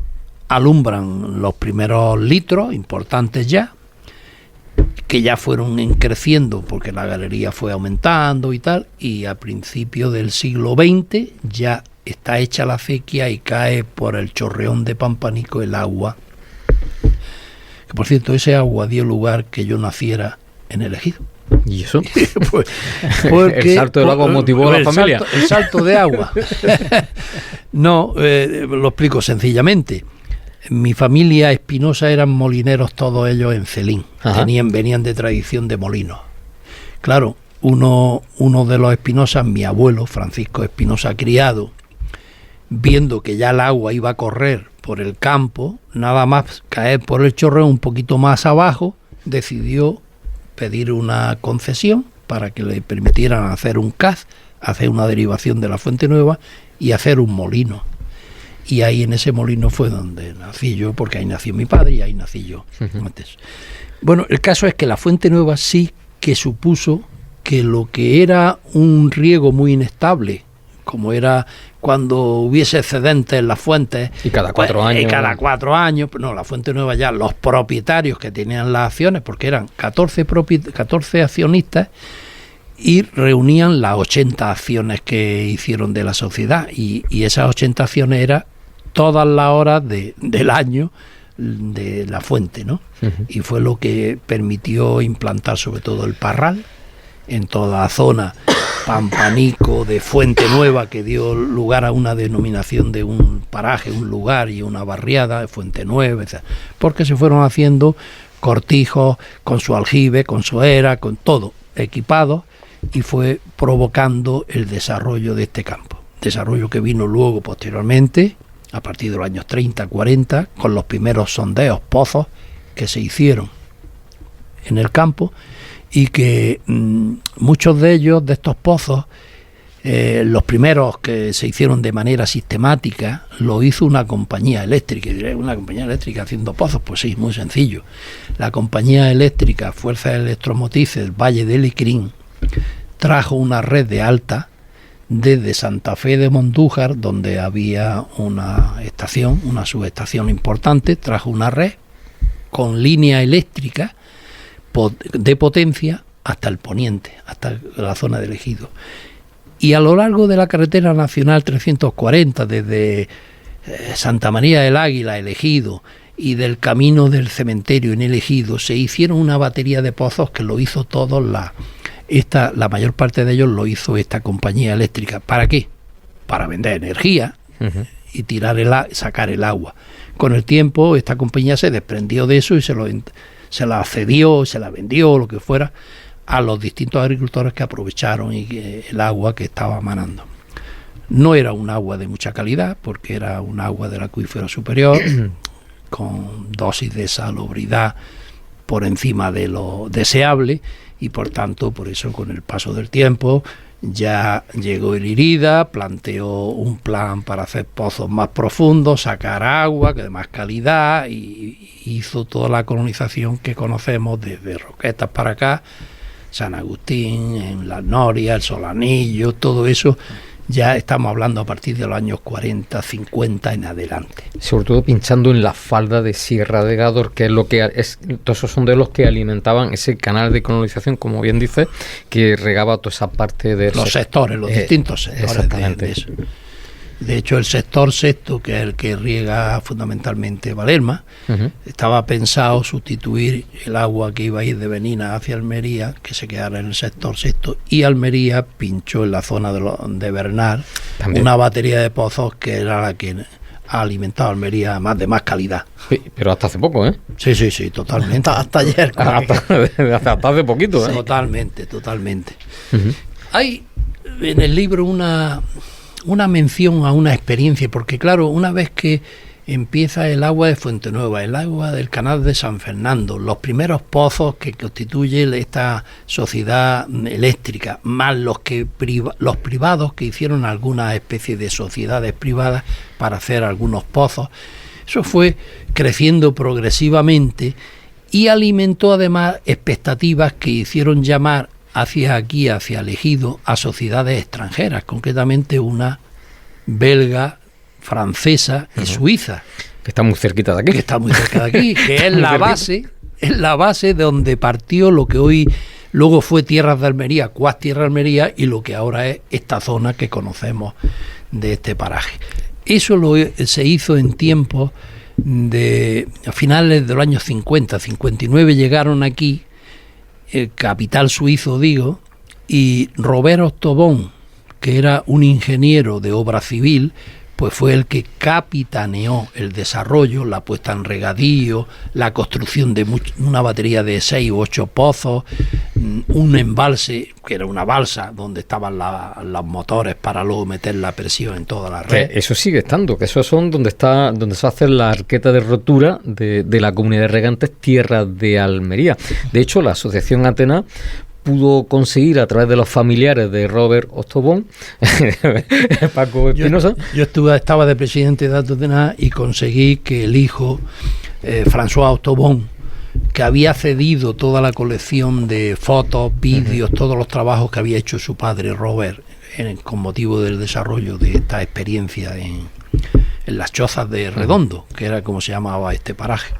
alumbran los primeros litros, importantes ya, que ya fueron creciendo porque la galería fue aumentando y tal, y a principios del siglo XX ya está hecha la acequia y cae por el chorreón de Pampanico el agua. Que por cierto, ese agua dio lugar que yo naciera en el Ejido. ¿Y eso? Pues, porque, el salto del agua motivó a la familia. El salto de agua. No, lo explico sencillamente. Mi familia Espinosa eran molineros todos ellos en Celín. Venían de tradición de molinos. Claro, uno de los Espinosa, mi abuelo, Francisco Espinosa Criado, viendo que ya el agua iba a correr por el campo, nada más caer por el chorreo un poquito más abajo, decidió pedir una concesión para que le permitieran hacer un CAZ, hacer una derivación de la Fuentenueva y hacer un molino. Y ahí en ese molino fue donde nací yo, porque ahí nació mi padre y ahí nací yo antes. Bueno, el caso es que la Fuentenueva sí que supuso que lo que era un riego muy inestable, como era cuando hubiese excedentes en las fuentes, y cada 4 años. Y cada 4 años, no, la Fuentenueva ya, los propietarios que tenían las acciones, porque eran 14 accionistas, y reunían las 80 acciones que hicieron de la sociedad, y esas 80 acciones eran todas las horas del año de la fuente, ¿no? Y fue lo que permitió implantar sobre todo el parral en toda la zona Pampanico de Fuentenueva, que dio lugar a una denominación de un paraje, un lugar y una barriada de Fuentenueva, etc. Porque se fueron haciendo cortijos con su aljibe, con su era, con todo equipado, y fue provocando el desarrollo de este campo. Desarrollo que vino luego posteriormente, a partir de los años 30, 40, con los primeros sondeos, pozos que se hicieron en el campo, y que muchos de ellos, de estos pozos, los primeros que se hicieron de manera sistemática, lo hizo una compañía eléctrica. Y diré, ¿una compañía eléctrica haciendo pozos? Pues sí, muy sencillo. La compañía eléctrica Fuerzas Electromotrices Valle de Lecrín trajo una red de alta desde Santa Fe de Mondújar, donde había una estación, una subestación importante, trajo una red con línea eléctrica de potencia hasta el poniente, hasta la zona del Ejido. Y a lo largo de la carretera nacional 340, desde Santa María del Águila, el Ejido, y del camino del cementerio en el Ejido, se hicieron una batería de pozos que lo hizo todos la mayor parte de ellos lo hizo esta compañía eléctrica. ¿Para qué? Para vender energía y sacar el agua. Con el tiempo esta compañía se desprendió de eso y se la cedió, se la vendió, lo que fuera, a los distintos agricultores que aprovecharon el agua que estaba manando. No era un agua de mucha calidad, porque era un agua del acuífero superior, con dosis de salubridad por encima de lo deseable, y por tanto, por eso con el paso del tiempo ya llegó el IRIDA, planteó un plan para hacer pozos más profundos, sacar agua de más calidad, y hizo toda la colonización que conocemos desde Roquetas para acá, San Agustín, en Las Norias, el Solanillo, todo eso ya estamos hablando a partir de los años 40, 50 en adelante. Sobre todo pinchando en la falda de Sierra de Gádor, que es lo que es, todos esos son de los que alimentaban ese canal de colonización, como bien dice, que regaba toda esa parte de los sectores, los distintos sectores. Exactamente. De eso. De hecho, el sector sexto, que es el que riega fundamentalmente Valerma, estaba pensado sustituir el agua que iba a ir de Benina hacia Almería, que se quedara en el sector sexto, y Almería pinchó en la zona de Bernal también una batería de pozos que era la que ha alimentado a Almería de más calidad. Sí, pero hasta hace poco, ¿eh? Sí, totalmente. Hasta ayer. hasta hace poquito, ¿eh? Totalmente. Hay en el libro una mención a una experiencia, porque claro, una vez que empieza el agua de Fuente Nueva, el agua del canal de San Fernando, los primeros pozos que constituye esta sociedad eléctrica, más los privados que hicieron alguna especie de sociedades privadas para hacer algunos pozos, eso fue creciendo progresivamente y alimentó además expectativas que hicieron llamar hacia el Ejido a sociedades extranjeras, concretamente una belga, francesa y suiza. Que está muy cerquita de aquí. Que es la base de donde partió lo que hoy luego fue Tierras de Almería, Cuas Tierra de Almería, y lo que ahora es esta zona que conocemos de este paraje. Eso se hizo en tiempos a finales de los años 50, 59 llegaron aquí, el capital suizo digo, y Robert Ostobón, que era un ingeniero de obra civil, pues fue el que capitaneó el desarrollo, la puesta en regadío, la construcción de una batería de 6 u 8 pozos, un embalse, que era una balsa, donde estaban los motores para luego meter la presión en toda la red. Eso sigue estando, que esos son donde se hace la arqueta de rotura de la comunidad de regantes Tierra de Almería. De hecho, la Asociación Atena pudo conseguir a través de los familiares de Robert Ostobón, Paco Espinosa. Yo estaba de presidente de Atena y conseguí que el hijo, François Ostobón, que había cedido toda la colección de fotos, vídeos, todos los trabajos que había hecho su padre Robert con motivo del desarrollo de esta experiencia en las chozas de Redondo, que era como se llamaba este paraje,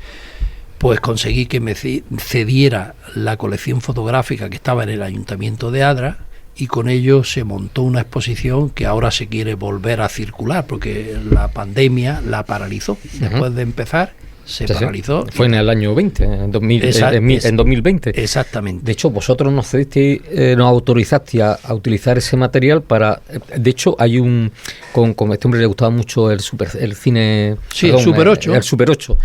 pues conseguí que me cediera la colección fotográfica que estaba en el Ayuntamiento de Adra, y con ello se montó una exposición que ahora se quiere volver a circular, porque la pandemia la paralizó. Después de empezar, se paralizó. Fue en el año 20, en 2020. Exactamente. De hecho, vosotros nos cedisteis, nos autorizasteis a utilizar ese material para... De hecho, hay con este hombre le gustaba mucho el cine... Sí, perdón, el Super 8. El Super 8.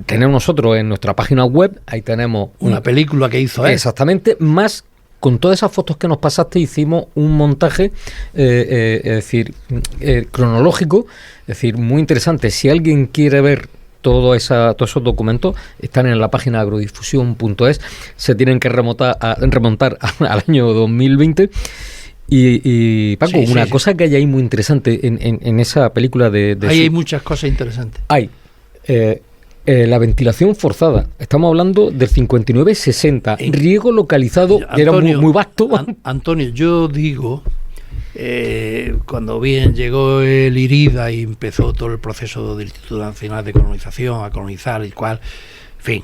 Tenemos nosotros en nuestra página web, ahí tenemos... Una película que hizo él. Exactamente, más... Con todas esas fotos que nos pasaste hicimos un montaje, es decir, cronológico, es decir, muy interesante. Si alguien quiere ver todos esos documentos, están en la página agrodifusión.es, se tienen que remontar al año 2020. Y Paco, una cosa que hay ahí muy interesante en esa película de ahí hay muchas cosas interesantes. Hay la ventilación forzada. Estamos hablando del 59-60. Riego localizado, Antonio, que era muy vasto. Antonio, yo digo, cuando bien llegó el IRIDA y empezó todo el proceso del Instituto Nacional de Colonización a colonizar, el cual, en fin,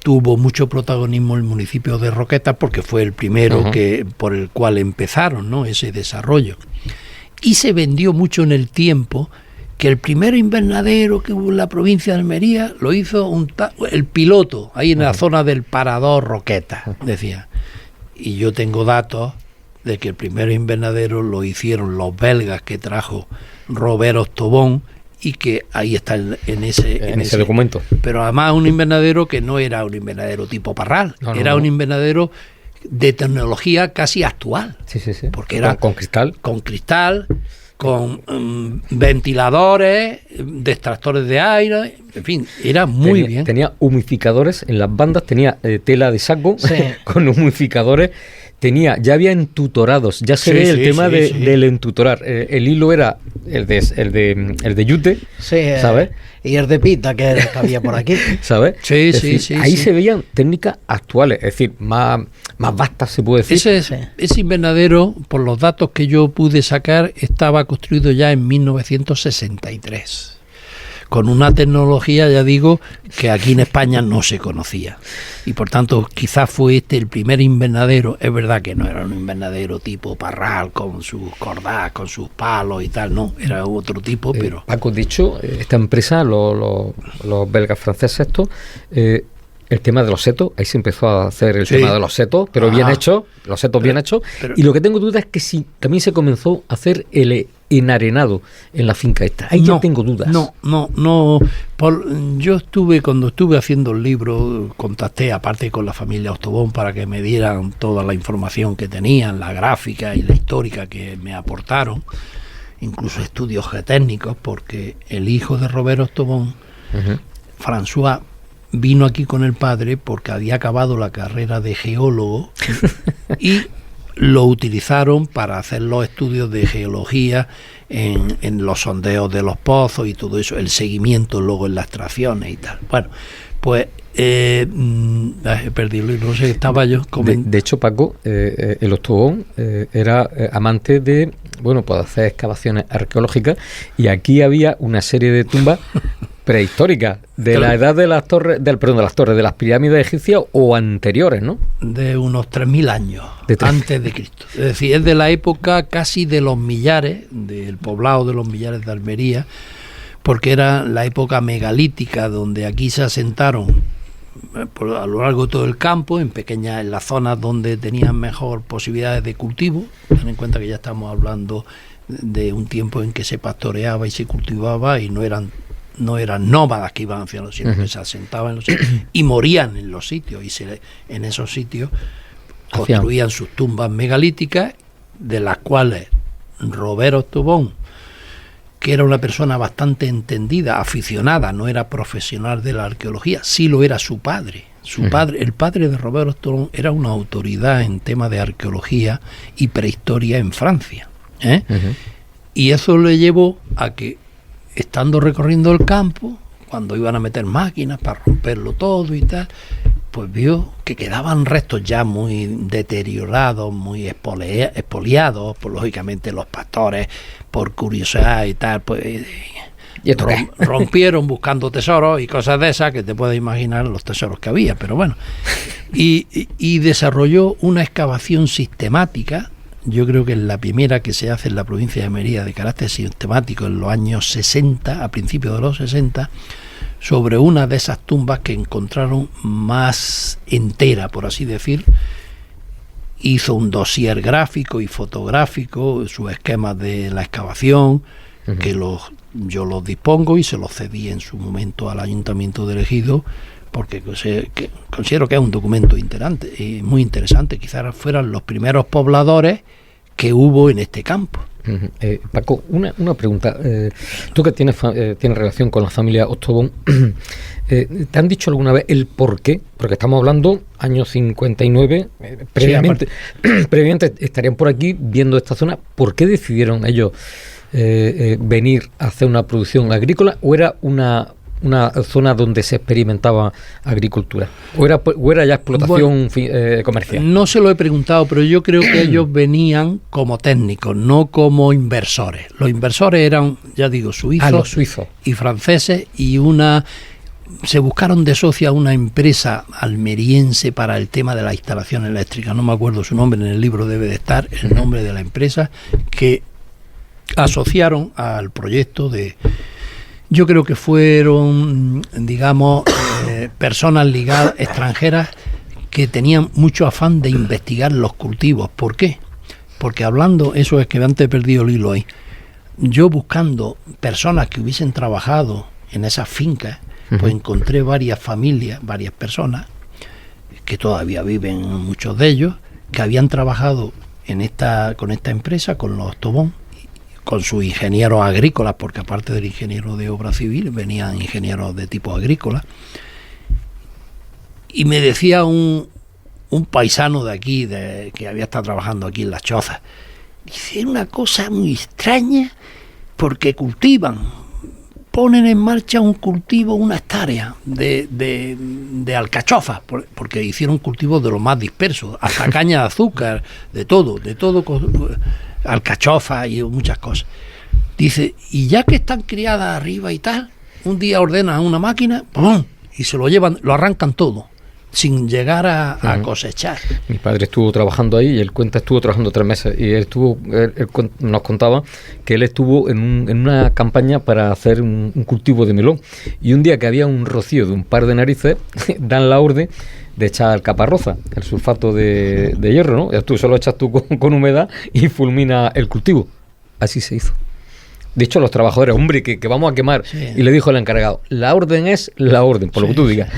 tuvo mucho protagonismo el municipio de Roquetas, porque fue el primero por el cual empezaron, ¿no?, ese desarrollo. Y se vendió mucho en el tiempo que el primer invernadero que hubo en la provincia de Almería lo hizo el piloto, ahí en la zona del Parador Roquetas, decía. Y yo tengo datos de que el primer invernadero lo hicieron los belgas que trajo Robert Ostobón, y que ahí está en ese documento. Pero además un invernadero que no era un invernadero tipo Parral, era un invernadero de tecnología casi actual. Sí. Porque era con cristal. Con ventiladores, de extractores de aire, en fin, era muy bien. Tenía humidificadores en las bandas, tenía tela de saco con humidificadores, ya había entutorados, ya se ve el tema del entutorar. El hilo era el de yute, ¿sabes? Y el de pita, que era el que había por aquí. ¿Sabes? Sí. Ahí se veían técnicas actuales, es decir, más vastas, se puede decir. Ese invernadero, por los datos que yo pude sacar, estaba construido ya en 1963. Con una tecnología, ya digo, que aquí en España no se conocía. Y por tanto, quizás fue este el primer invernadero. Es verdad que no era un invernadero tipo Parral, con sus cordás, con sus palos y tal, no, era otro tipo, pero... Paco, dicho, esta empresa, los belgas franceses estos, el tema de los setos, ahí se empezó a hacer el tema de los setos, pero bien hecho, los setos bien hechos. Y lo que tengo duda es que si también se comenzó a hacer el enarenado en la finca esta. Ahí ya tengo dudas. No. Yo cuando estuve haciendo el libro, contacté aparte con la familia Ostobón para que me dieran toda la información que tenían, la gráfica y la histórica que me aportaron, incluso estudios geotécnicos, porque el hijo de Robert Ostobón, François, vino aquí con el padre porque había acabado la carrera de geólogo y lo utilizaron para hacer los estudios de geología en los sondeos de los pozos y todo eso, el seguimiento luego en las extracciones y tal. Bueno, pues he perdido, no sé, estaba yo de hecho, Paco, el Ostobón era amante de, pues hacer excavaciones arqueológicas, y aquí había una serie de tumbas prehistóricas de la edad de las torres, de las pirámides egipcias o anteriores, ¿no? De unos 3.000 años antes de Cristo. Es decir, es de la época casi de los Millares, del poblado de los Millares de Almería, porque era la época megalítica, donde aquí se asentaron a lo largo de todo el campo, en las zonas donde tenían mejor posibilidades de cultivo. Ten en cuenta que ya estamos hablando de un tiempo en que se pastoreaba y se cultivaba, y no eran nómadas que iban hacia los sitios, que se asentaban en los sitios y morían en los sitios, y en esos sitios construían sus tumbas megalíticas, de las cuales Robert Ostobón, que era una persona bastante entendida, aficionada, no era profesional de la arqueología, sí lo era su padre. El padre de Robert Ostobón era una autoridad en temas de arqueología y prehistoria en Francia, y eso le llevó a que, estando recorriendo el campo, cuando iban a meter máquinas para romperlo todo y tal, pues vio que quedaban restos ya muy deteriorados, muy expoliados, pues lógicamente los pastores, por curiosidad y tal, pues rompieron buscando tesoros y cosas de esas, que te puedes imaginar los tesoros que había, pero bueno, y desarrolló una excavación sistemática. Yo creo que es la primera que se hace en la provincia de Almería de carácter sistemático en los años 60, a principios de los 60, sobre una de esas tumbas que encontraron más entera, por así decir. Hizo un dossier gráfico y fotográfico, sus esquemas de la excavación, que yo los dispongo y se los cedí en su momento al Ayuntamiento de Ejido, porque considero que es un documento muy interesante. Quizás fueran los primeros pobladores que hubo en este campo. Paco, una pregunta. Tú que tienes relación con la familia Ostobón, ¿te han dicho alguna vez el por qué? Porque estamos hablando años 59, previamente estarían por aquí viendo esta zona. ¿Por qué decidieron ellos venir a hacer una producción agrícola? ¿O era una zona donde se experimentaba agricultura? ¿O era ya explotación comercial? No se lo he preguntado, pero yo creo que ellos venían como técnicos, no como inversores. Los inversores eran, ya digo, suizos y franceses, y se buscaron de socio a una empresa almeriense para el tema de la instalación eléctrica. No me acuerdo su nombre, en el libro debe de estar el nombre de la empresa, que asociaron al proyecto de... Yo creo que fueron, digamos, personas ligadas, extranjeras, que tenían mucho afán de investigar los cultivos. ¿Por qué? Porque hablando, eso es que antes he perdido el hilo ahí, yo buscando personas que hubiesen trabajado en esas fincas, pues encontré varias familias, varias personas, que todavía viven muchos de ellos, que habían trabajado con esta empresa, con los Ostobón, con sus ingenieros agrícolas, porque aparte del ingeniero de obra civil venían ingenieros de tipo agrícola. Y me decía un un paisano de aquí, que había estado trabajando aquí en las chozas, dice una cosa muy extraña, porque ponen en marcha un cultivo, una hectárea de alcachofas, porque hicieron cultivos de los más dispersos, hasta caña de azúcar, de todo, alcachofas y muchas cosas. Dice, y ya que están criadas arriba y tal, un día ordenan a una máquina, ¡pum!, y se lo llevan, lo arrancan todo, sin llegar a cosechar. Mi padre estuvo trabajando ahí y él estuvo trabajando 3 meses y él nos contaba que él estuvo en una campaña para hacer un cultivo de melón, y un día que había un rocío de un par de narices dan la orden de echar caparroza, el sulfato de hierro, ¿no? Ya tú solo echas tú con humedad y fulmina el cultivo. Así se hizo. De hecho, los trabajadores, hombre, que vamos a quemar, y le dijo el encargado, la orden es la orden, por lo que tú digas.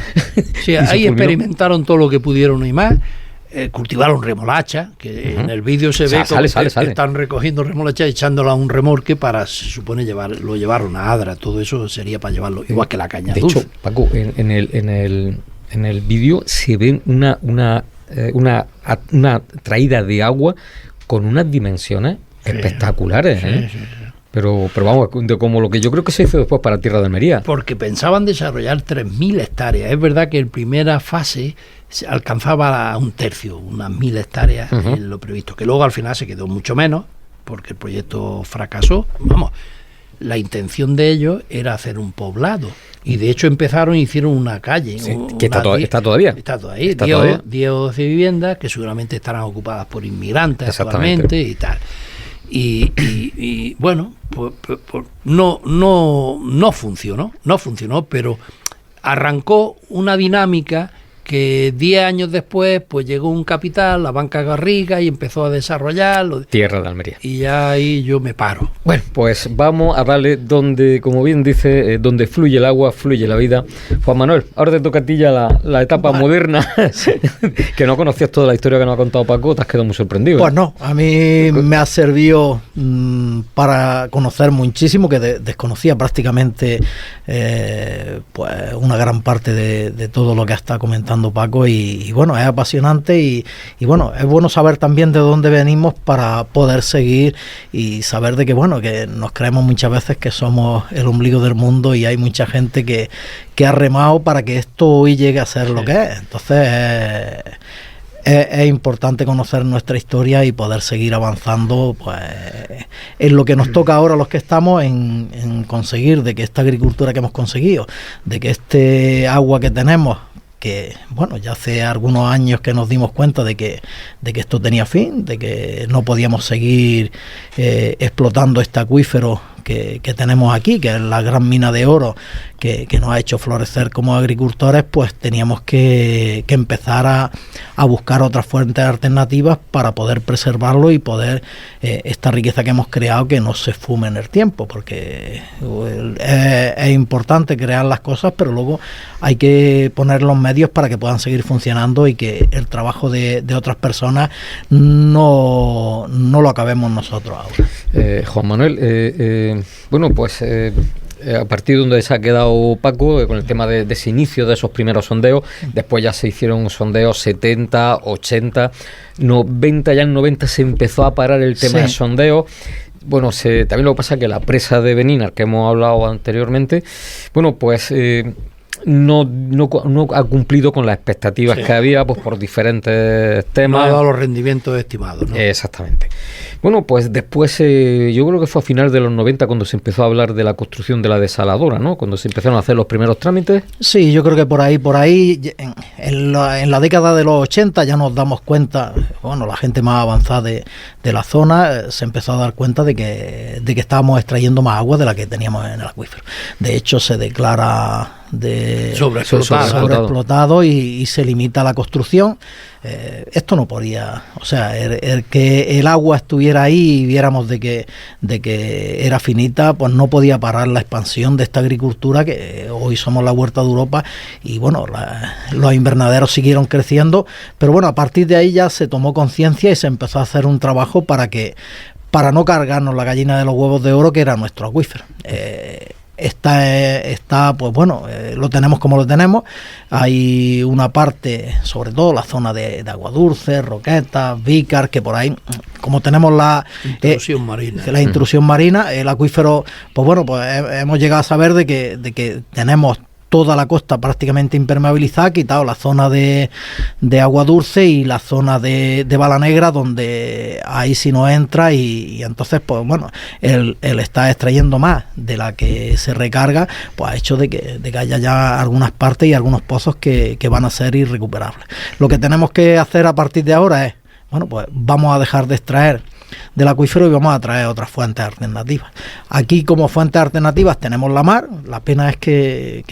Sí, ahí experimentaron todo lo que pudieron y más. Cultivaron remolacha, que en el vídeo se ve como están recogiendo remolacha y echándola a un remorque para, se supone, lo llevaron a Adra. Todo eso sería para llevarlo, igual que la caña dulce. De hecho, Paco, en el vídeo se ve una traída de agua con unas dimensiones espectaculares, Sí. Pero vamos, como lo que yo creo que se hizo después para Tierra de Almería. Porque pensaban desarrollar 3.000 hectáreas. Es verdad que en primera fase se alcanzaba a 1/3, unas 1.000 hectáreas en lo previsto, que luego al final se quedó mucho menos, porque el proyecto fracasó. Vamos, la intención de ellos era hacer un poblado. Y de hecho hicieron una calle. Que está todavía. Está todavía. 10 o 12 viviendas que seguramente estarán ocupadas por inmigrantes actualmente y tal. Y bueno, pues no funcionó, pero arrancó una dinámica que 10 años después pues llegó un capital, la Banca Garriga, y empezó a desarrollarlo. Tierra de Almería. Y ya ahí yo me paro. Bueno, pues vamos a darle donde, como bien dice, donde fluye el agua, fluye la vida. Juan Manuel, ahora te toca a ti ya la etapa moderna, que no conocías toda la historia que nos ha contado Paco, te has quedado muy sorprendido. Pues no, a mí me ha servido para conocer muchísimo, que desconocía prácticamente pues una gran parte de todo lo que está comentando Paco, y bueno, es apasionante y bueno, es bueno saber también de dónde venimos para poder seguir y saber de que bueno, que nos creemos muchas veces que somos el ombligo del mundo, y hay mucha gente que ha remado para que esto hoy llegue a ser lo que es. Entonces es importante conocer nuestra historia y poder seguir avanzando pues en lo que nos toca ahora, los que estamos en conseguir de que esta agricultura que hemos conseguido, de que este agua que tenemos, que bueno, ya hace algunos años que nos dimos cuenta de que esto tenía fin, de que no podíamos seguir explotando este acuífero que tenemos aquí, que es la gran mina de oro que nos ha hecho florecer como agricultores, pues teníamos que empezar a buscar otras fuentes alternativas para poder preservarlo y poder esta riqueza que hemos creado que no se fume en el tiempo, porque es importante crear las cosas, pero luego hay que poner los medios para que puedan seguir funcionando y que el trabajo de otras personas no lo acabemos nosotros ahora. Juan Manuel, bueno, pues a partir de donde se ha quedado Paco, con el tema de ese inicio de esos primeros sondeos, después ya se hicieron sondeos 70, 80, 90, ya en 90 se empezó a parar el tema de sondeos. Bueno, también lo que pasa es que la presa de Benínar, que hemos hablado anteriormente, bueno, pues no ha cumplido con las expectativas que había, pues por diferentes temas. No ha dado los rendimientos estimados, ¿no? Exactamente. Bueno, pues después yo creo que fue a finales de los 90 cuando se empezó a hablar de la construcción de la desaladora, ¿no? Cuando se empezaron a hacer los primeros trámites. Sí, yo creo que por ahí en la década de los 80 ya nos damos cuenta, bueno, la gente más avanzada de la zona se empezó a dar cuenta de que estábamos extrayendo más agua de la que teníamos en el acuífero. De hecho, se declara sobreexplotado y se limita la construcción. Esto no podía, o sea, el que el agua estuviera ahí y viéramos de que era finita, pues no podía parar la expansión de esta agricultura, que hoy somos la huerta de Europa, y bueno, los invernaderos siguieron creciendo, pero bueno, a partir de ahí ya se tomó conciencia y se empezó a hacer un trabajo para no cargarnos la gallina de los huevos de oro, que era nuestro acuífero. está pues bueno, lo tenemos como lo tenemos. Hay una parte, sobre todo la zona de Agua Dulce, Roquetas, Vícar, que por ahí, como tenemos la intrusión marina, el acuífero, pues bueno, pues hemos llegado a saber de que tenemos toda la costa prácticamente impermeabilizada, quitado la zona de Agua Dulce y la zona de Bala Negra, donde ahí sí no entra, y entonces pues bueno, el está extrayendo más de la que se recarga, pues ha hecho de que haya ya algunas partes y algunos pozos que van a ser irrecuperables. Lo que tenemos que hacer a partir de ahora es, bueno, pues vamos a dejar de extraer del acuífero y vamos a traer otras fuentes alternativas. Aquí, como fuentes alternativas, tenemos la mar. La pena es que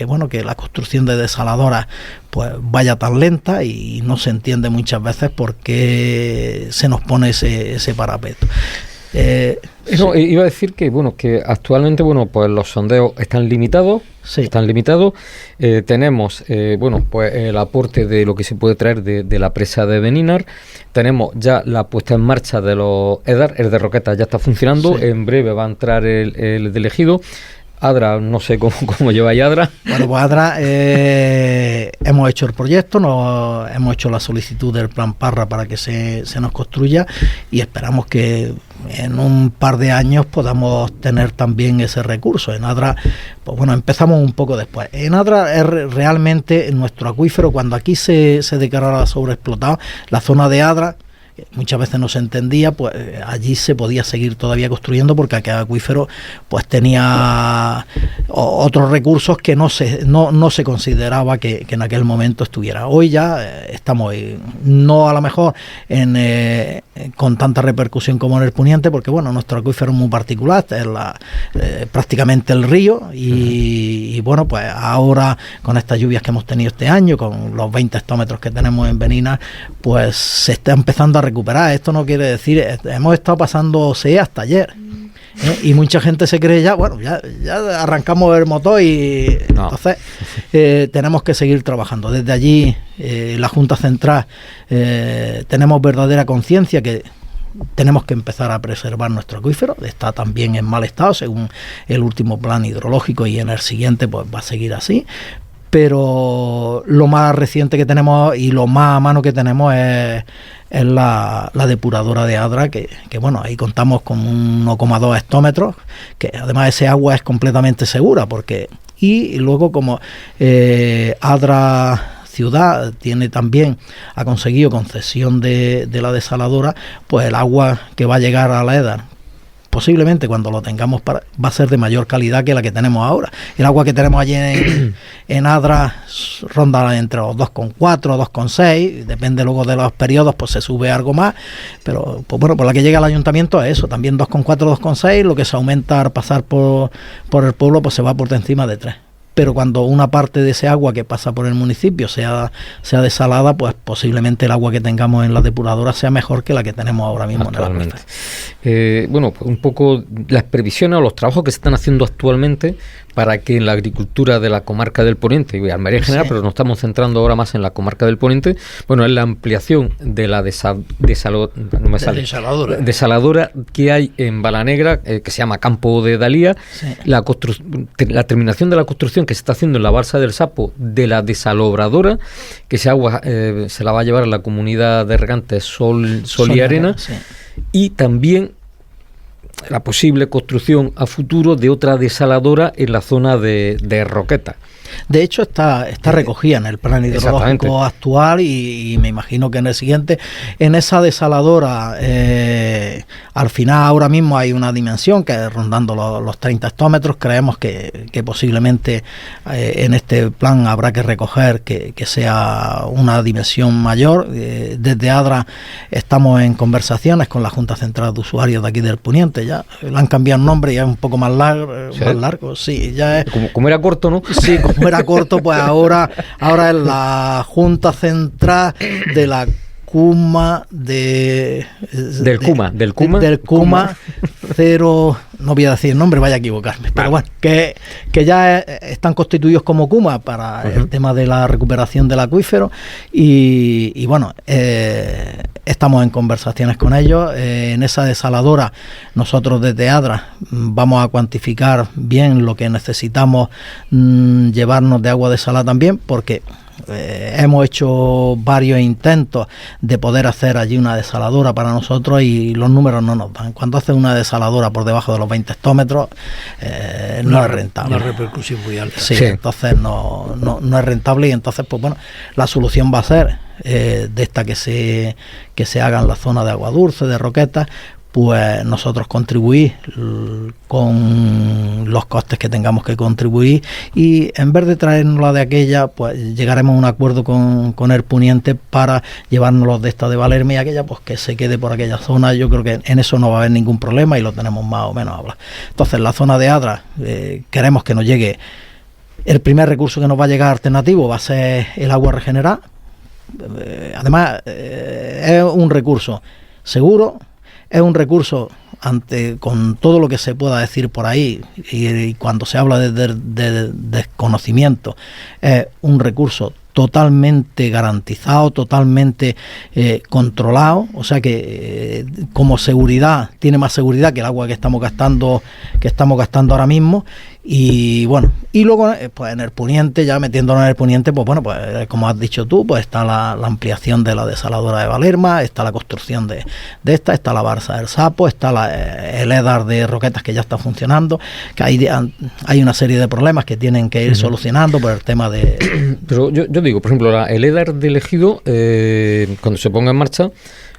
la construcción de desaladoras pues vaya tan lenta, y no se entiende muchas veces por qué se nos pone ese parapeto. Eso iba a decir que que actualmente pues los sondeos están limitados. Sí. Tenemos el aporte de lo que se puede traer de la presa de Beninar. Tenemos ya la puesta en marcha de los EDAR. El de Roquetas ya está funcionando. Sí. En breve va a entrar el del Ejido. Adra, no sé cómo lleváis Adra. Bueno, pues Adra, hemos hecho el proyecto, hemos hecho la solicitud del plan Parra para que se nos construya, y esperamos que en un par de años podamos tener también ese recurso. En Adra, pues bueno, empezamos un poco después. En Adra es realmente nuestro acuífero. Cuando aquí se declarara sobreexplotado, la zona de Adra, muchas veces no se entendía, pues allí se podía seguir todavía construyendo, porque aquel acuífero pues tenía otros recursos que no se consideraba que en aquel momento estuviera. Hoy ya estamos no a lo mejor con tanta repercusión como en el Poniente, porque bueno, nuestro acuífero es muy particular, es prácticamente el río, y bueno, pues ahora con estas lluvias que hemos tenido este año, con los 20 hectómetros que tenemos en Beninar, pues se está empezando a recuperar. Esto no quiere decir, hemos estado pasando hasta ayer, y mucha gente se cree ya arrancamos el motor y no. Entonces tenemos que seguir trabajando. Desde allí, la Junta Central, tenemos verdadera conciencia que tenemos que empezar a preservar nuestro acuífero. Está también en mal estado según el último plan hidrológico, y en el siguiente pues va a seguir así. Pero lo más reciente que tenemos y lo más a mano que tenemos es la depuradora de Adra, que bueno, ahí contamos con 1,2 hectómetros, que además ese agua es completamente segura, y luego como Adra Ciudad ha conseguido concesión de la desaladora, pues el agua que va a llegar a la EDAR, posiblemente cuando lo tengamos va a ser de mayor calidad que la que tenemos ahora. El agua que tenemos allí en Adra ronda entre los 2,4, 2,6, depende luego de los periodos, pues se sube algo más, pero pues bueno, por la que llega al ayuntamiento es eso, también 2,4, 2,6, lo que se aumenta al pasar por el pueblo, pues se va por encima de 3. Pero cuando una parte de ese agua que pasa por el municipio sea desalada, pues posiblemente el agua que tengamos en la depuradora sea mejor que la que tenemos ahora mismo actualmente. Pues un poco las previsiones o los trabajos que se están haciendo actualmente para que en la agricultura de la comarca del Poniente y Almería en general, pero nos estamos centrando ahora más en la comarca del Poniente, bueno, es la ampliación de la desaladora que hay en Bala Negra, que se llama Campo de Dalía, la terminación de la construcción que se está haciendo en la Balsa del Sapo de la desalobradora, que ese agua se la va a llevar a la comunidad de regantes Sol y Arena, y también la posible construcción a futuro de otra desaladora en la zona de Roquetas. De hecho está recogida en el plan hidrológico actual, y me imagino que en el siguiente, en esa desaladora, al final ahora mismo hay una dimensión que rondando los 30 hectómetros. Creemos que posiblemente en este plan habrá que recoger que sea una dimensión mayor. Desde Adra estamos en conversaciones con la Junta Central de Usuarios de aquí del Poniente. Ya le han cambiado el nombre, ya es un poco más largo. Sí, ya es como era corto, ¿no? Sí, como era corto, pues ahora es la Junta Central de la CUMA del CUMA no voy a decir el nombre, vaya a equivocarme, pero bueno, que ya están constituidos como CUMA para el tema de la recuperación del acuífero y bueno, estamos en conversaciones con ellos. En esa desaladora nosotros desde ADRA vamos a cuantificar bien lo que necesitamos llevarnos de agua desalada también, porque hemos hecho varios intentos de poder hacer allí una desaladora para nosotros y los números no nos dan. Cuando haces una desaladora por debajo de los 20 hectómetros no es rentable. Una repercusión muy alta. Sí. Entonces no es rentable y entonces pues bueno, la solución va a ser de esta que se haga en la zona de agua dulce, de Roquetas, pues nosotros contribuir con los costes que tengamos que contribuir y en vez de traernos de aquella, pues llegaremos a un acuerdo con el Poniente para llevárnoslos de esta de Valerma y aquella pues que se quede por aquella zona. Yo creo que en eso no va a haber ningún problema y lo tenemos más o menos hablado. Entonces la zona de Adra queremos que nos llegue, el primer recurso que nos va a llegar alternativo va a ser el agua regenerada. Además es un recurso seguro, es un recurso con todo lo que se pueda decir por ahí y cuando se habla de desconocimiento, es un recurso totalmente garantizado, totalmente controlado, o sea que como seguridad, tiene más seguridad que el agua que estamos gastando ahora mismo. Y bueno, y luego pues en el Poniente, ya metiéndonos en el Poniente, pues bueno, pues como has dicho tú, pues está la ampliación de la desaladora de Valerma, está la construcción de esta, está la Barça del Sapo, está el EDAR de Roquetas que ya está funcionando, que hay una serie de problemas que tienen que ir solucionando por el tema de... Pero yo digo, por ejemplo, el EDAR del Ejido, cuando se ponga en marcha,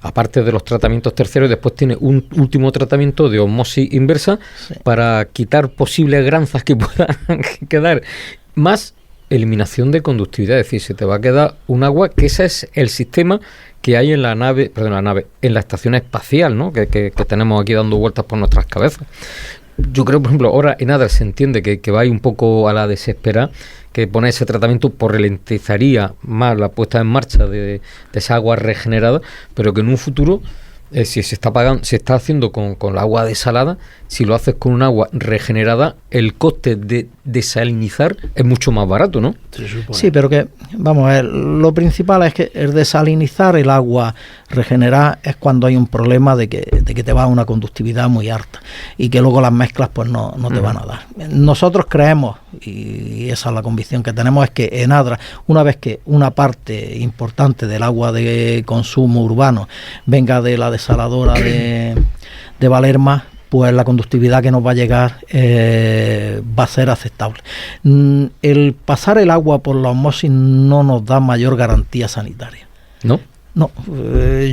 aparte de los tratamientos terciarios, después tiene un último tratamiento de osmosis inversa para quitar posibles granzas que puedan quedar, más eliminación de conductividad, es decir, se te va a quedar un agua, que ese es el sistema que hay en en la estación espacial, ¿no? que tenemos aquí dando vueltas por nuestras cabezas. Yo creo, por ejemplo, ahora en ADRA se entiende que va a ir un poco a la desesperada, que poner ese tratamiento pues ralentizaría más la puesta en marcha de esa agua regenerada, pero que en un futuro, si se está haciendo con la agua desalada, si lo haces con un agua regenerada, el coste de desalinizar es mucho más barato, ¿no? Sí, pero que, vamos a ver, lo principal es que el desalinizar el agua regenerada es cuando hay un problema de que te va a una conductividad muy alta y que luego las mezclas pues no te van a dar. Nosotros creemos, y esa es la convicción que tenemos, es que en ADRA, una vez que una parte importante del agua de consumo urbano venga de la desaladora de Valerma, pues la conductividad que nos va a llegar va a ser aceptable. El pasar el agua por la osmosis no nos da mayor garantía sanitaria. ¿No? No,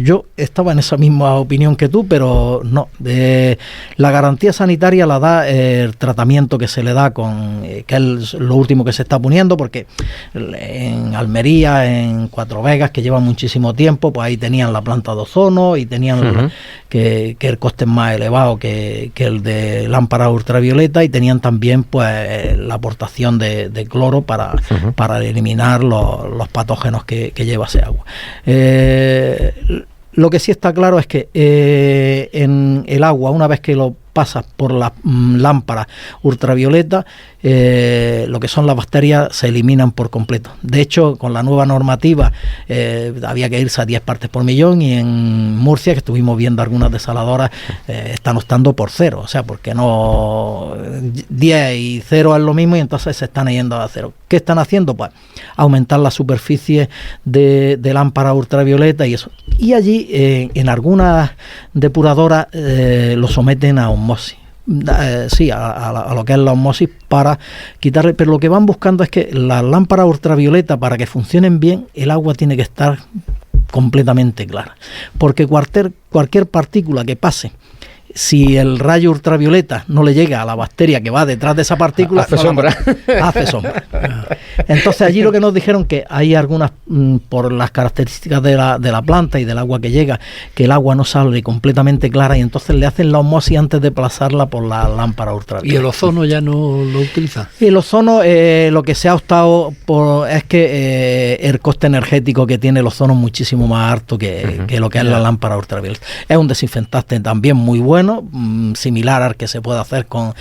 yo estaba en esa misma opinión que tú, pero no. La garantía sanitaria la da el tratamiento que se le da que es lo último que se está poniendo, porque en Almería, en Cuatro Vegas, que lleva muchísimo tiempo, pues ahí tenían la planta de ozono y tenían que el coste es más elevado que el de lámpara ultravioleta, y tenían también pues la aportación de cloro para eliminar los patógenos que lleva ese agua. Lo que sí está claro es que en el agua, una vez que lo pasas por la lámpara ultravioleta, lo que son las bacterias se eliminan por completo. De hecho, con la nueva normativa había que irse a 10 partes por millón, y en Murcia, que estuvimos viendo algunas desaladoras, están optando por 0, o sea, porque no 10 y 0 es lo mismo, y entonces se están yendo a 0. ¿Qué están haciendo? Pues aumentar la superficie de lámpara ultravioleta y eso. Y allí, en algunas depuradoras, lo someten a osmosis. A lo que es la osmosis, para quitarle, pero lo que van buscando es que las lámparas ultravioleta, para que funcionen bien, el agua tiene que estar completamente clara, porque cualquier partícula que pase, si el rayo ultravioleta no le llega a la bacteria que va detrás de esa partícula, hace sombra. Hace sombra. Entonces allí lo que nos dijeron, que hay algunas, por las características de la planta y del agua que llega, que el agua no sale completamente clara, y entonces le hacen la osmosis antes de pasarla por la lámpara ultravioleta. ¿Y el ozono ya no lo utiliza? El ozono, lo que se ha optado por es que el coste energético que tiene el ozono es muchísimo más alto que lo que es la lámpara ultravioleta. Es un desinfectante también muy bueno, bueno, similar al que se puede hacer con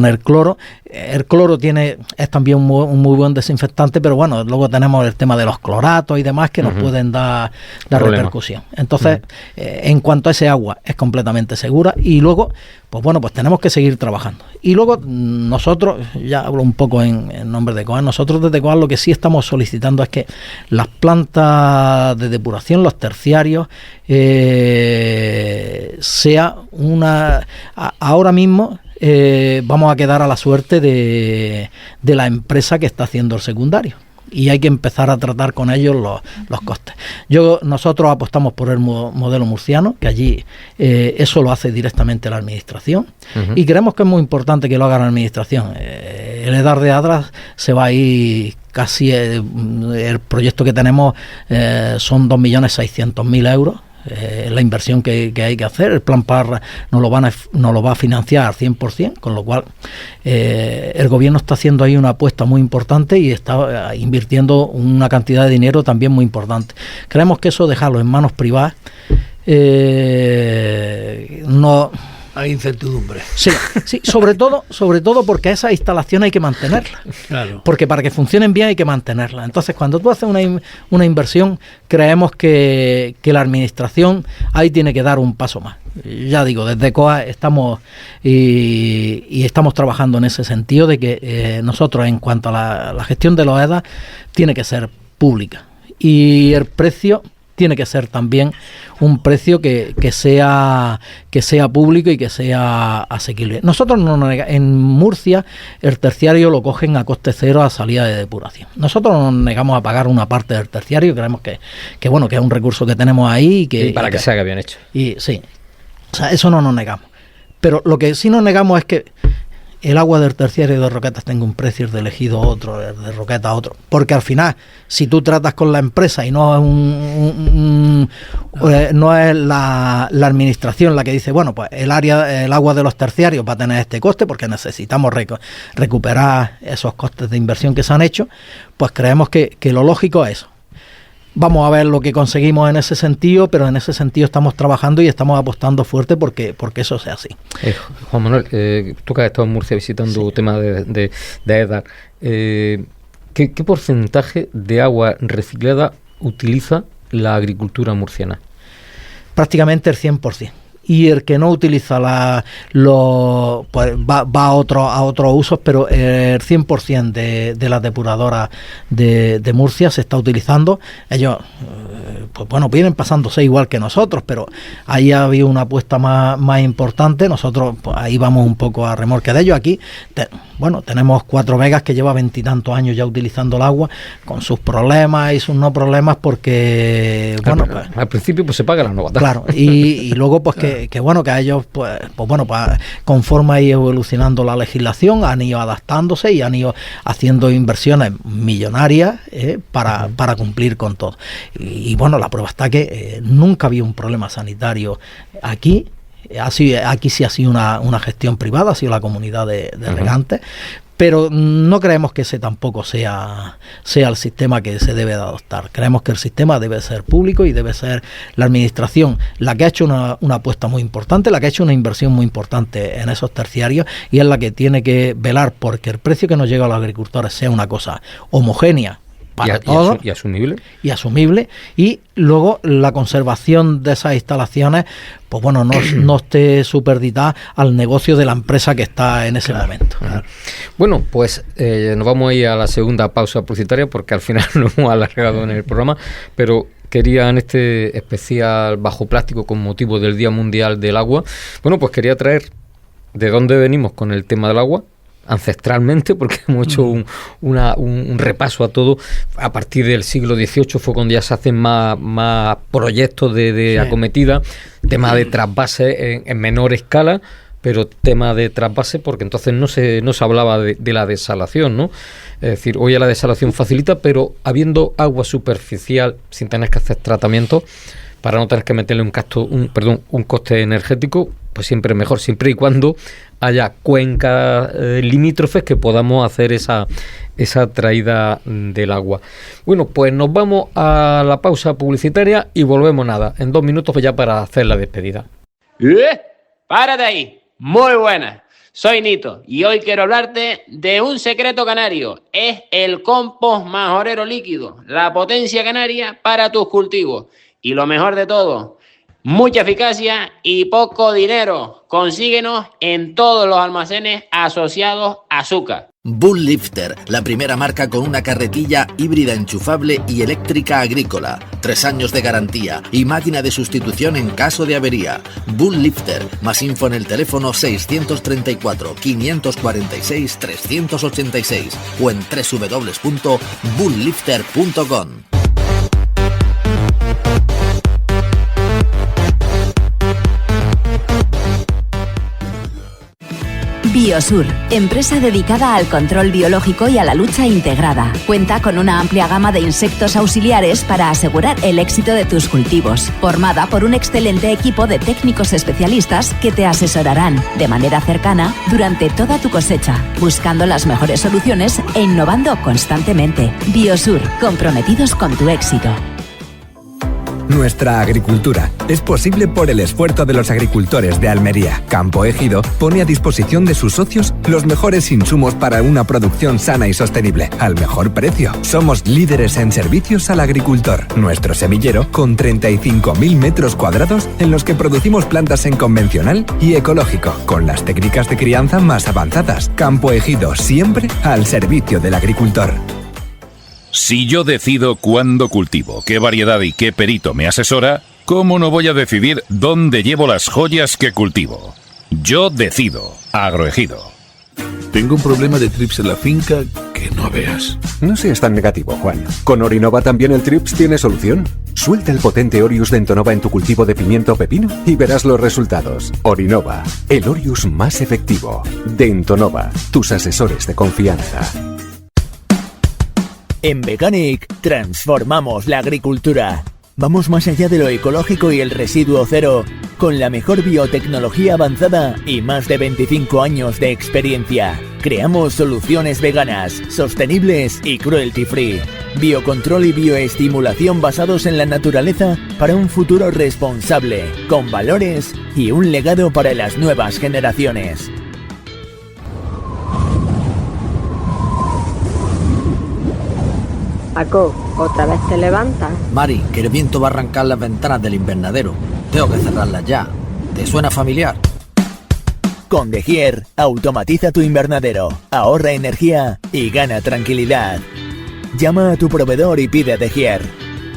el cloro. El cloro es también un muy buen desinfectante, pero bueno, luego tenemos el tema de los cloratos y demás que nos pueden dar repercusión. Entonces, en cuanto a ese agua, es completamente segura, y luego, pues bueno, pues tenemos que seguir trabajando. Y luego nosotros, ya hablo un poco en nombre de COAS, nosotros desde COAS lo que sí estamos solicitando es que las plantas de depuración, los terciarios, sea ahora mismo vamos a quedar a la suerte de la empresa que está haciendo el secundario, y hay que empezar a tratar con ellos los costes. Nosotros apostamos por el modelo murciano, que allí eso lo hace directamente la administración, y creemos que es muy importante que lo haga la administración. El EDAR de Adra se va a ir casi, el proyecto que tenemos son 2.600.000 euros. La inversión que hay que hacer. El plan Parra nos lo va a financiar al 100%, con lo cual el gobierno está haciendo ahí una apuesta muy importante y está invirtiendo una cantidad de dinero también muy importante. Creemos que eso, dejarlo en manos privadas, no... Hay incertidumbre. Sí, sobre todo porque esas instalaciones hay que mantenerlas. Claro. Porque para que funcionen bien hay que mantenerlas. Entonces, cuando tú haces una inversión, creemos que la administración ahí tiene que dar un paso más. Ya digo, desde COAS estamos y estamos trabajando en ese sentido de que nosotros, en cuanto a la gestión de los EDA, tiene que ser pública. Y el precio tiene que ser también un precio que sea público y que sea asequible. Nosotros en Murcia el terciario lo cogen a coste cero a salida de depuración. Nosotros no nos negamos a pagar una parte del terciario, creemos que es un recurso que tenemos ahí y para que se haga bien hecho. Y sí, o sea, eso no nos negamos. Pero lo que sí nos negamos es que el agua del terciario de Roquetas tenga un precio, el de Ejido otro, el de Roquetas otro, porque al final, si tú tratas con la empresa y no es la administración la que dice, bueno, pues el agua de los terciarios va a tener este coste porque necesitamos recuperar esos costes de inversión que se han hecho, pues creemos que lo lógico es eso. Vamos a ver lo que conseguimos en ese sentido, pero en ese sentido estamos trabajando y estamos apostando fuerte porque eso sea así. Juan Manuel, tú que has estado en Murcia visitando temas de EDAR, ¿qué porcentaje de agua reciclada utiliza la agricultura murciana? Prácticamente el 100%. Y el que no utiliza pues va a otros usos, pero el 100% de las depuradoras de Murcia se está utilizando. Ellos, pues bueno, vienen pasándose igual que nosotros, pero ahí ha habido una apuesta más importante. Nosotros pues, ahí vamos un poco a remolque de ellos. Aquí, tenemos Cuatro Vegas, que lleva 20 y tantos años ya utilizando el agua, con sus problemas y sus no problemas, porque, claro, pues, al principio pues se paga la novata. Claro, y luego pues que a ellos pues conforme ha ido evolucionando la legislación, han ido adaptándose y han ido haciendo inversiones millonarias para cumplir con todo. Y bueno, la prueba está que nunca había un problema sanitario aquí. Aquí sí ha sido una gestión privada, ha sido la comunidad de regantes, pero no creemos que ese tampoco sea el sistema que se debe de adoptar. Creemos que el sistema debe ser público y debe ser la administración la que ha hecho una apuesta muy importante, la que ha hecho una inversión muy importante en esos terciarios, y es la que tiene que velar porque el precio que nos llega a los agricultores sea una cosa homogénea para todos y asumible, y luego la conservación de esas instalaciones pues bueno, no esté supeditada al negocio de la empresa que está en ese momento. Bueno, pues nos vamos a ir a la segunda pausa publicitaria porque al final nos hemos alargado en el programa, pero quería, en este especial Bajo Plástico con motivo del Día Mundial del Agua, bueno, pues quería traer de dónde venimos con el tema del agua ancestralmente, porque hemos hecho un repaso a todo. A partir del siglo XVIII fue cuando ya se hacen más proyectos de acometida, tema de trasvase en menor escala, pero tema de trasvase porque entonces no se hablaba de la desalación, ¿no? Es decir, hoy la desalación facilita, pero habiendo agua superficial sin tener que hacer tratamiento, para no tener que meterle un coste energético, pues siempre es mejor, siempre y cuando haya cuencas limítrofes que podamos hacer esa traída del agua. Bueno, pues nos vamos a la pausa publicitaria y volvemos en 2 minutos ya para hacer la despedida. Párate ahí. Muy buena. Soy Nito y hoy quiero hablarte de un secreto canario. Es el compost majorero líquido, la potencia canaria para tus cultivos. Y lo mejor de todo, mucha eficacia y poco dinero. Consíguenos en todos los almacenes asociados a Azúcar. Bull Lifter, la primera marca con una carretilla híbrida enchufable y eléctrica agrícola. 3 años de garantía y máquina de sustitución en caso de avería. Bull Lifter, más info en el teléfono 634-546-386 o en www.bulllifter.com. Biosur, empresa dedicada al control biológico y a la lucha integrada. Cuenta con una amplia gama de insectos auxiliares para asegurar el éxito de tus cultivos. Formada por un excelente equipo de técnicos especialistas que te asesorarán de manera cercana durante toda tu cosecha, buscando las mejores soluciones e innovando constantemente. Biosur, comprometidos con tu éxito. Nuestra agricultura es posible por el esfuerzo de los agricultores de Almería. Campo Ejido pone a disposición de sus socios los mejores insumos para una producción sana y sostenible, al mejor precio. Somos líderes en servicios al agricultor. Nuestro semillero, con 35.000 metros cuadrados en los que producimos plantas en convencional y ecológico, con las técnicas de crianza más avanzadas. Campo Ejido, siempre al servicio del agricultor. Si yo decido cuándo cultivo, qué variedad y qué perito me asesora, ¿cómo no voy a decidir dónde llevo las joyas que cultivo? Yo decido. Agroejido. Tengo un problema de trips en la finca que no veas. No seas tan negativo, Juan. Con Orinova también el trips tiene solución. Suelta el potente Orius Dentonova en tu cultivo de pimiento o pepino y verás los resultados. Orinova, el Orius más efectivo. Dentonova, tus asesores de confianza. En Veganic transformamos la agricultura. Vamos más allá de lo ecológico y el residuo cero, con la mejor biotecnología avanzada y más de 25 años de experiencia. Creamos soluciones veganas, sostenibles y cruelty free. Biocontrol y bioestimulación basados en la naturaleza para un futuro responsable, con valores y un legado para las nuevas generaciones. Paco, ¿otra vez te levantas? Mari, que el viento va a arrancar las ventanas del invernadero. Tengo que cerrarlas ya. ¿Te suena familiar? Con De Gier, automatiza tu invernadero, ahorra energía y gana tranquilidad. Llama a tu proveedor y pide De Gier.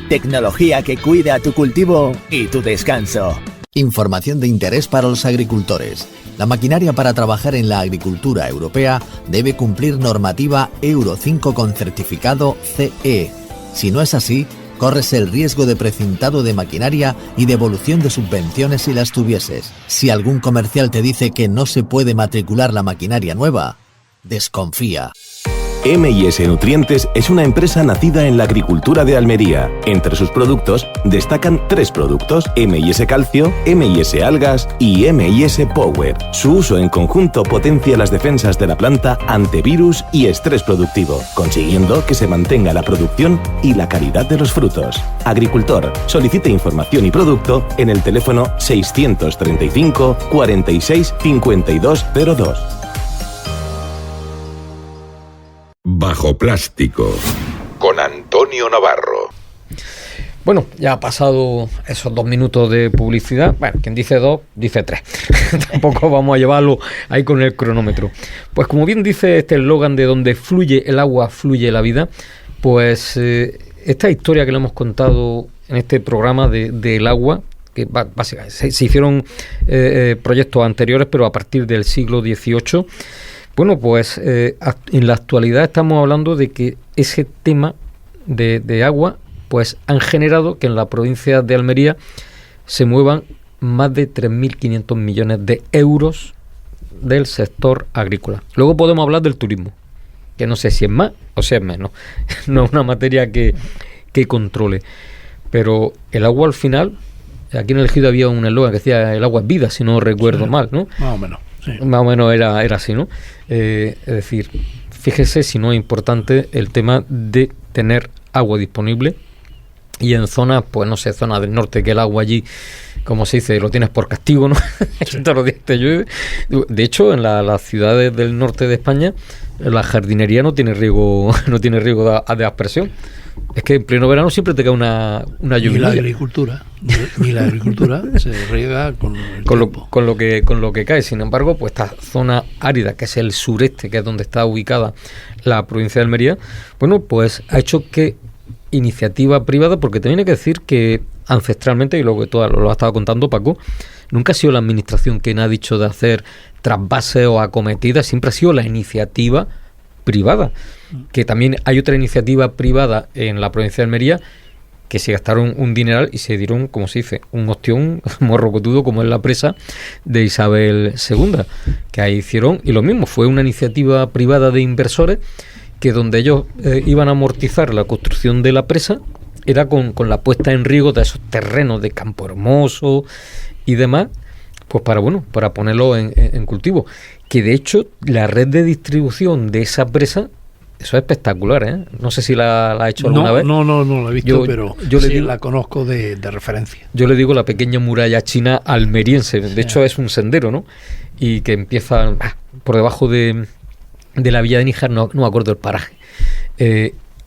Tecnología que cuida tu cultivo y tu descanso. Información de interés para los agricultores. La maquinaria para trabajar en la agricultura europea debe cumplir normativa Euro 5 con certificado CE. Si no es así, corres el riesgo de precintado de maquinaria y devolución de subvenciones si las tuvieses. Si algún comercial te dice que no se puede matricular la maquinaria nueva, desconfía. M&S Nutrientes es una empresa nacida en la agricultura de Almería. Entre sus productos destacan 3 productos: M&S Calcio, M&S Algas y M&S Power. Su uso en conjunto potencia las defensas de la planta ante virus y estrés productivo, consiguiendo que se mantenga la producción y la calidad de los frutos. Agricultor, solicite información y producto en el teléfono 635 46 5202. Bajo Plástico, con Antonio Navarro. Bueno, ya ha pasado esos 2 minutos de publicidad. Bueno, quien dice 2, dice 3. Tampoco vamos a llevarlo ahí con el cronómetro. Pues como bien dice este eslogan de donde fluye el agua, fluye la vida, pues esta historia que le hemos contado en este programa del agua, que básicamente se hicieron proyectos anteriores, pero a partir del siglo XVIII. Bueno, pues en la actualidad estamos hablando de que ese tema de agua pues han generado que en la provincia de Almería se muevan más de 3.500 millones de euros del sector agrícola. Luego podemos hablar del turismo, que no sé si es más o si es menos. No es una materia que controle. Pero el agua al final, aquí en el Ejido había un eslogan que decía el agua es vida, si no recuerdo mal, ¿no? Más o menos. Sí. Más o menos era así, ¿no? Es decir, fíjese si no es importante el tema de tener agua disponible y en zonas, pues no sé, zonas del norte, que el agua allí como se dice, lo tienes por castigo, ¿no? Sí. Todos los días te llueve. De hecho, en las ciudades del norte de España, la jardinería no tiene riego de aspersión. Es que en pleno verano siempre te cae una lluvia. Ni la agricultura se riega con lo que cae. Sin embargo, pues esta zona árida, que es el sureste, que es donde está ubicada la provincia de Almería, bueno, pues ha hecho que iniciativa privada, porque también hay que decir que ancestralmente, y lo que tú lo has estado contando, Paco, nunca ha sido la administración quien ha dicho de hacer trasvases o acometidas, siempre ha sido la iniciativa privada. Que también hay otra iniciativa privada en la provincia de Almería que se gastaron un dineral y se dieron, como se dice, un ostión morrocotudo, como es la presa de Isabel II, que ahí hicieron, y lo mismo, fue una iniciativa privada de inversores que donde ellos iban a amortizar la construcción de la presa era con la puesta en riego de esos terrenos de Campo Hermoso y demás, pues para ponerlo en cultivo. Que de hecho la red de distribución de esa presa, eso es espectacular, ¿eh? No sé si la ha hecho alguna vez. No la he visto, pero yo sí la conozco de referencia. Yo le digo la pequeña muralla china almeriense. De hecho es un sendero, ¿no? Y que empieza por debajo de la villa de Níjar, no me acuerdo el paraje.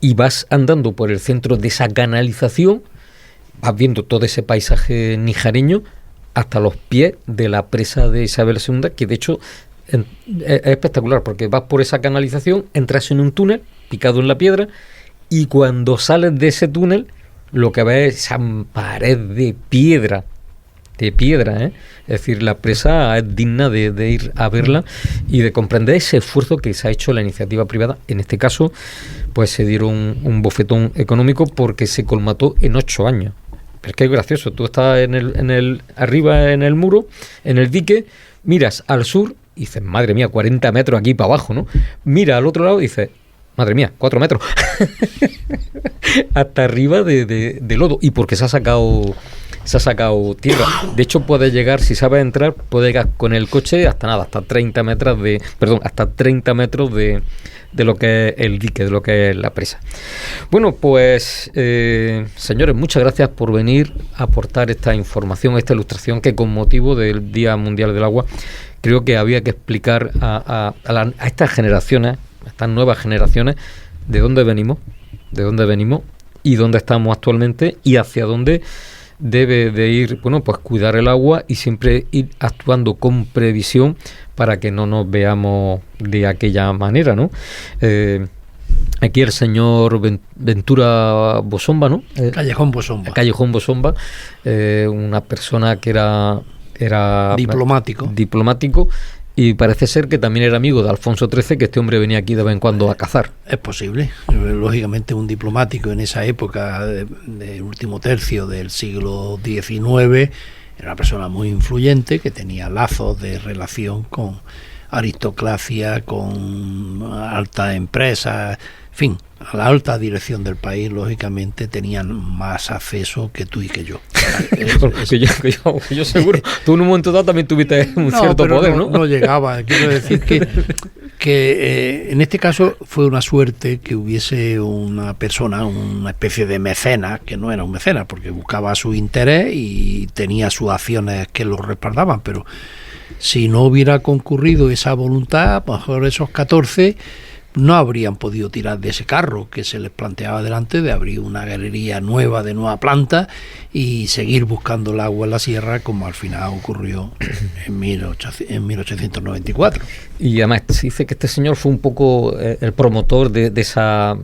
Y vas andando por el centro de esa canalización, vas viendo todo ese paisaje nijareño hasta los pies de la presa de Isabel II, que de hecho es espectacular, porque vas por esa canalización, entras en un túnel picado en la piedra, y cuando sales de ese túnel lo que ves es esa pared de piedra, es decir, la presa es digna de ir a verla y de comprender ese esfuerzo que se ha hecho la iniciativa privada. En este caso, pues se dieron un bofetón económico porque se colmató en 8 años. Pero es que es gracioso, tú estás arriba en el muro, en el dique, miras al sur y dices, madre mía, 40 metros aquí para abajo, ¿no? Mira al otro lado y dices, madre mía, 4 metros. Hasta arriba de lodo. Y porque se ha sacado tierra. De hecho, puedes llegar, si sabes entrar, puedes llegar con el coche hasta 30 metros de lo que es el dique, de lo que es la presa. Bueno, pues señores, muchas gracias por venir a aportar esta información, esta ilustración que con motivo del Día Mundial del Agua creo que había que explicar a estas generaciones, a estas nuevas generaciones, de dónde venimos y dónde estamos actualmente y hacia dónde debe de ir, pues cuidar el agua y siempre ir actuando con previsión para que no nos veamos de aquella manera, ¿no? Aquí el señor Ventura Bosomba, ¿no? Callejón Bosomba, una persona que era diplomático, y parece ser que también era amigo de Alfonso XIII, que este hombre venía aquí de vez en cuando a cazar. Es posible. Lógicamente un diplomático en esa época del último tercio del siglo XIX, era una persona muy influyente que tenía lazos de relación con aristocracia, con altas empresas, en fin, a la alta dirección del país, lógicamente tenían más acceso que tú y que yo. que yo seguro. Tú en un momento dado también tuviste un cierto poder, ¿no? No llegaba. Quiero decir que en este caso fue una suerte que hubiese una persona, una especie de mecenas, que no era un mecenas, porque buscaba su interés y tenía sus acciones que lo respaldaban, pero si no hubiera concurrido esa voluntad, a lo mejor esos 14 no habrían podido tirar de ese carro que se les planteaba delante de abrir una galería nueva de nueva planta y seguir buscando el agua en la sierra, como al final ocurrió en 1894. Y además se dice que este señor fue un poco el promotor de esa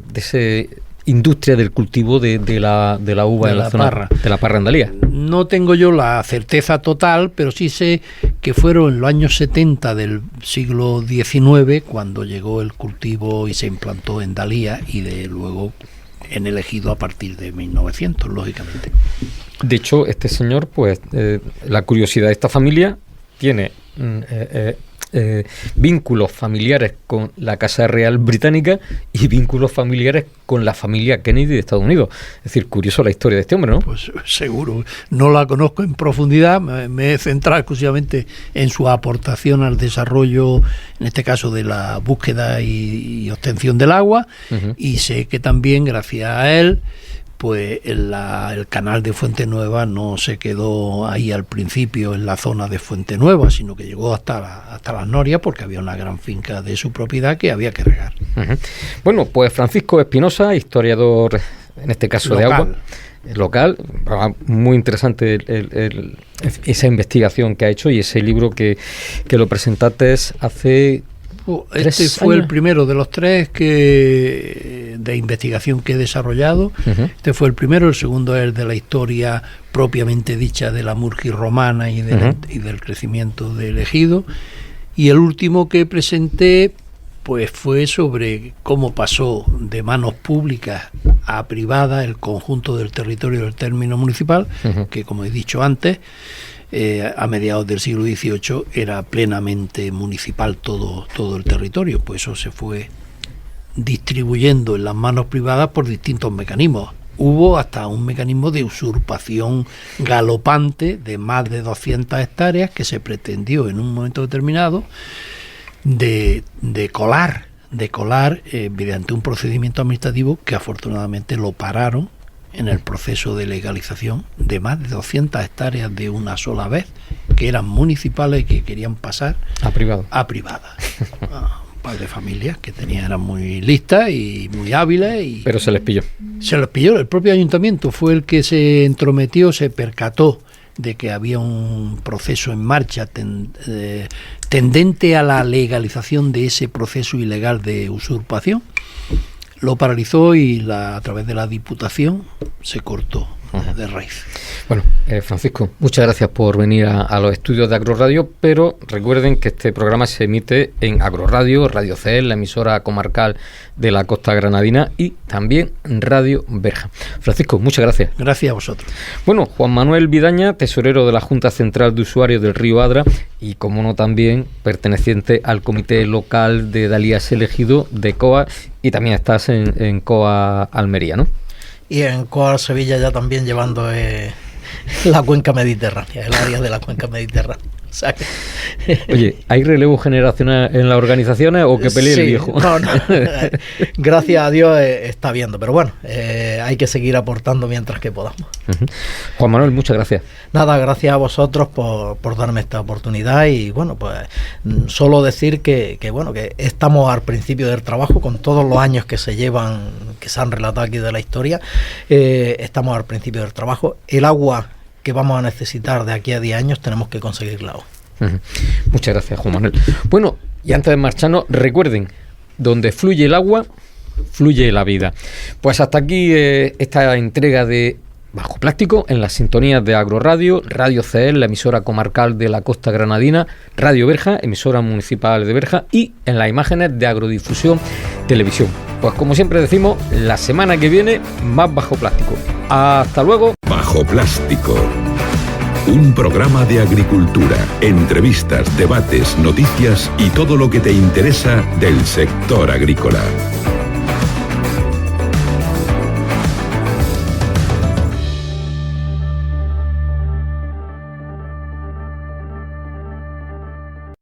industria del cultivo de la uva en la zona de la Parra Andalía. No tengo yo la certeza total, pero sí sé que fueron en los años 70 del siglo XIX cuando llegó el cultivo y se implantó en Dalía y luego en el Ejido a partir de 1900, lógicamente. De hecho, este señor, pues, la curiosidad de esta familia tiene vínculos familiares con la Casa Real Británica y vínculos familiares con la familia Kennedy de Estados Unidos. Es decir, curioso la historia de este hombre, ¿no? Pues seguro. No la conozco en profundidad, me he centrado exclusivamente en su aportación al desarrollo, en este caso de la búsqueda y obtención del agua, y sé que también, gracias a él, pues el canal de Fuente Nueva no se quedó ahí al principio en la zona de Fuente Nueva, sino que llegó hasta las Norias, porque había una gran finca de su propiedad que había que regar. Bueno, pues Francisco Espinosa, historiador, en este caso local, de agua local, muy interesante esa investigación que ha hecho y ese libro que lo presentaste hace... Este fue el primero de los 3 de investigación que he desarrollado. Este fue el primero, el segundo es el de la historia propiamente dicha de la Murgi romana y del crecimiento del ejido, y el último que presenté pues fue sobre cómo pasó de manos públicas a privadas el conjunto del territorio del término municipal, que como he dicho antes, a mediados del siglo XVIII era plenamente municipal todo el territorio, pues eso se fue distribuyendo en las manos privadas por distintos mecanismos. Hubo hasta un mecanismo de usurpación galopante de más de 200 hectáreas que se pretendió en un momento determinado de colar mediante un procedimiento administrativo que afortunadamente lo pararon en el proceso de legalización de más de 200 hectáreas de una sola vez, que eran municipales y que querían pasar a privadas. Un par de familias que eran muy listas y muy hábiles. Pero se les pilló. El propio ayuntamiento fue el que se entrometió, se percató de que había un proceso en marcha tendente a la legalización de ese proceso ilegal de usurpación. Lo paralizó y a través de la Diputación se cortó de raíz. Bueno, Francisco, muchas gracias por venir a los estudios de Agroradio, pero recuerden que este programa se emite en Agroradio, Radio CEL, la emisora comarcal de la Costa Granadina, y también Radio Berja. Francisco, muchas gracias. Gracias a vosotros. Bueno, Juan Manuel Vidaña, tesorero de la Junta Central de Usuarios del Río Adra y, como no, también perteneciente al Comité Local de Dalías Elegido de COA, y también estás en COA Almería, ¿no? Y en COA Sevilla ya también llevando la cuenca mediterránea, el área de la cuenca mediterránea. O sea que... Oye, ¿hay relevo generacional en las organizaciones o que pelee el viejo? No. Gracias a Dios está viendo, pero bueno, hay que seguir aportando mientras que podamos. Juan Manuel, muchas gracias. Nada, gracias a vosotros por darme esta oportunidad, y bueno, pues solo decir que estamos al principio del trabajo, con todos los años que se llevan, que se han relatado aquí de la historia, estamos al principio del trabajo. El agua que vamos a necesitar de aquí a 10 años tenemos que conseguirla hoy. Muchas gracias, Juan Manuel. Bueno, y antes de marcharnos, recuerden, donde fluye el agua, fluye la vida. Pues hasta aquí esta entrega de Bajo Plástico en las sintonías de Agroradio, Radio CEL, la emisora comarcal de la Costa Granadina, Radio Berja, emisora municipal de Berja, y en las imágenes de Agrodifusión Televisión. Pues como siempre decimos, la semana que viene más Bajo Plástico. Hasta luego. Bajo Plástico. Un programa de agricultura, entrevistas, debates, noticias y todo lo que te interesa del sector agrícola.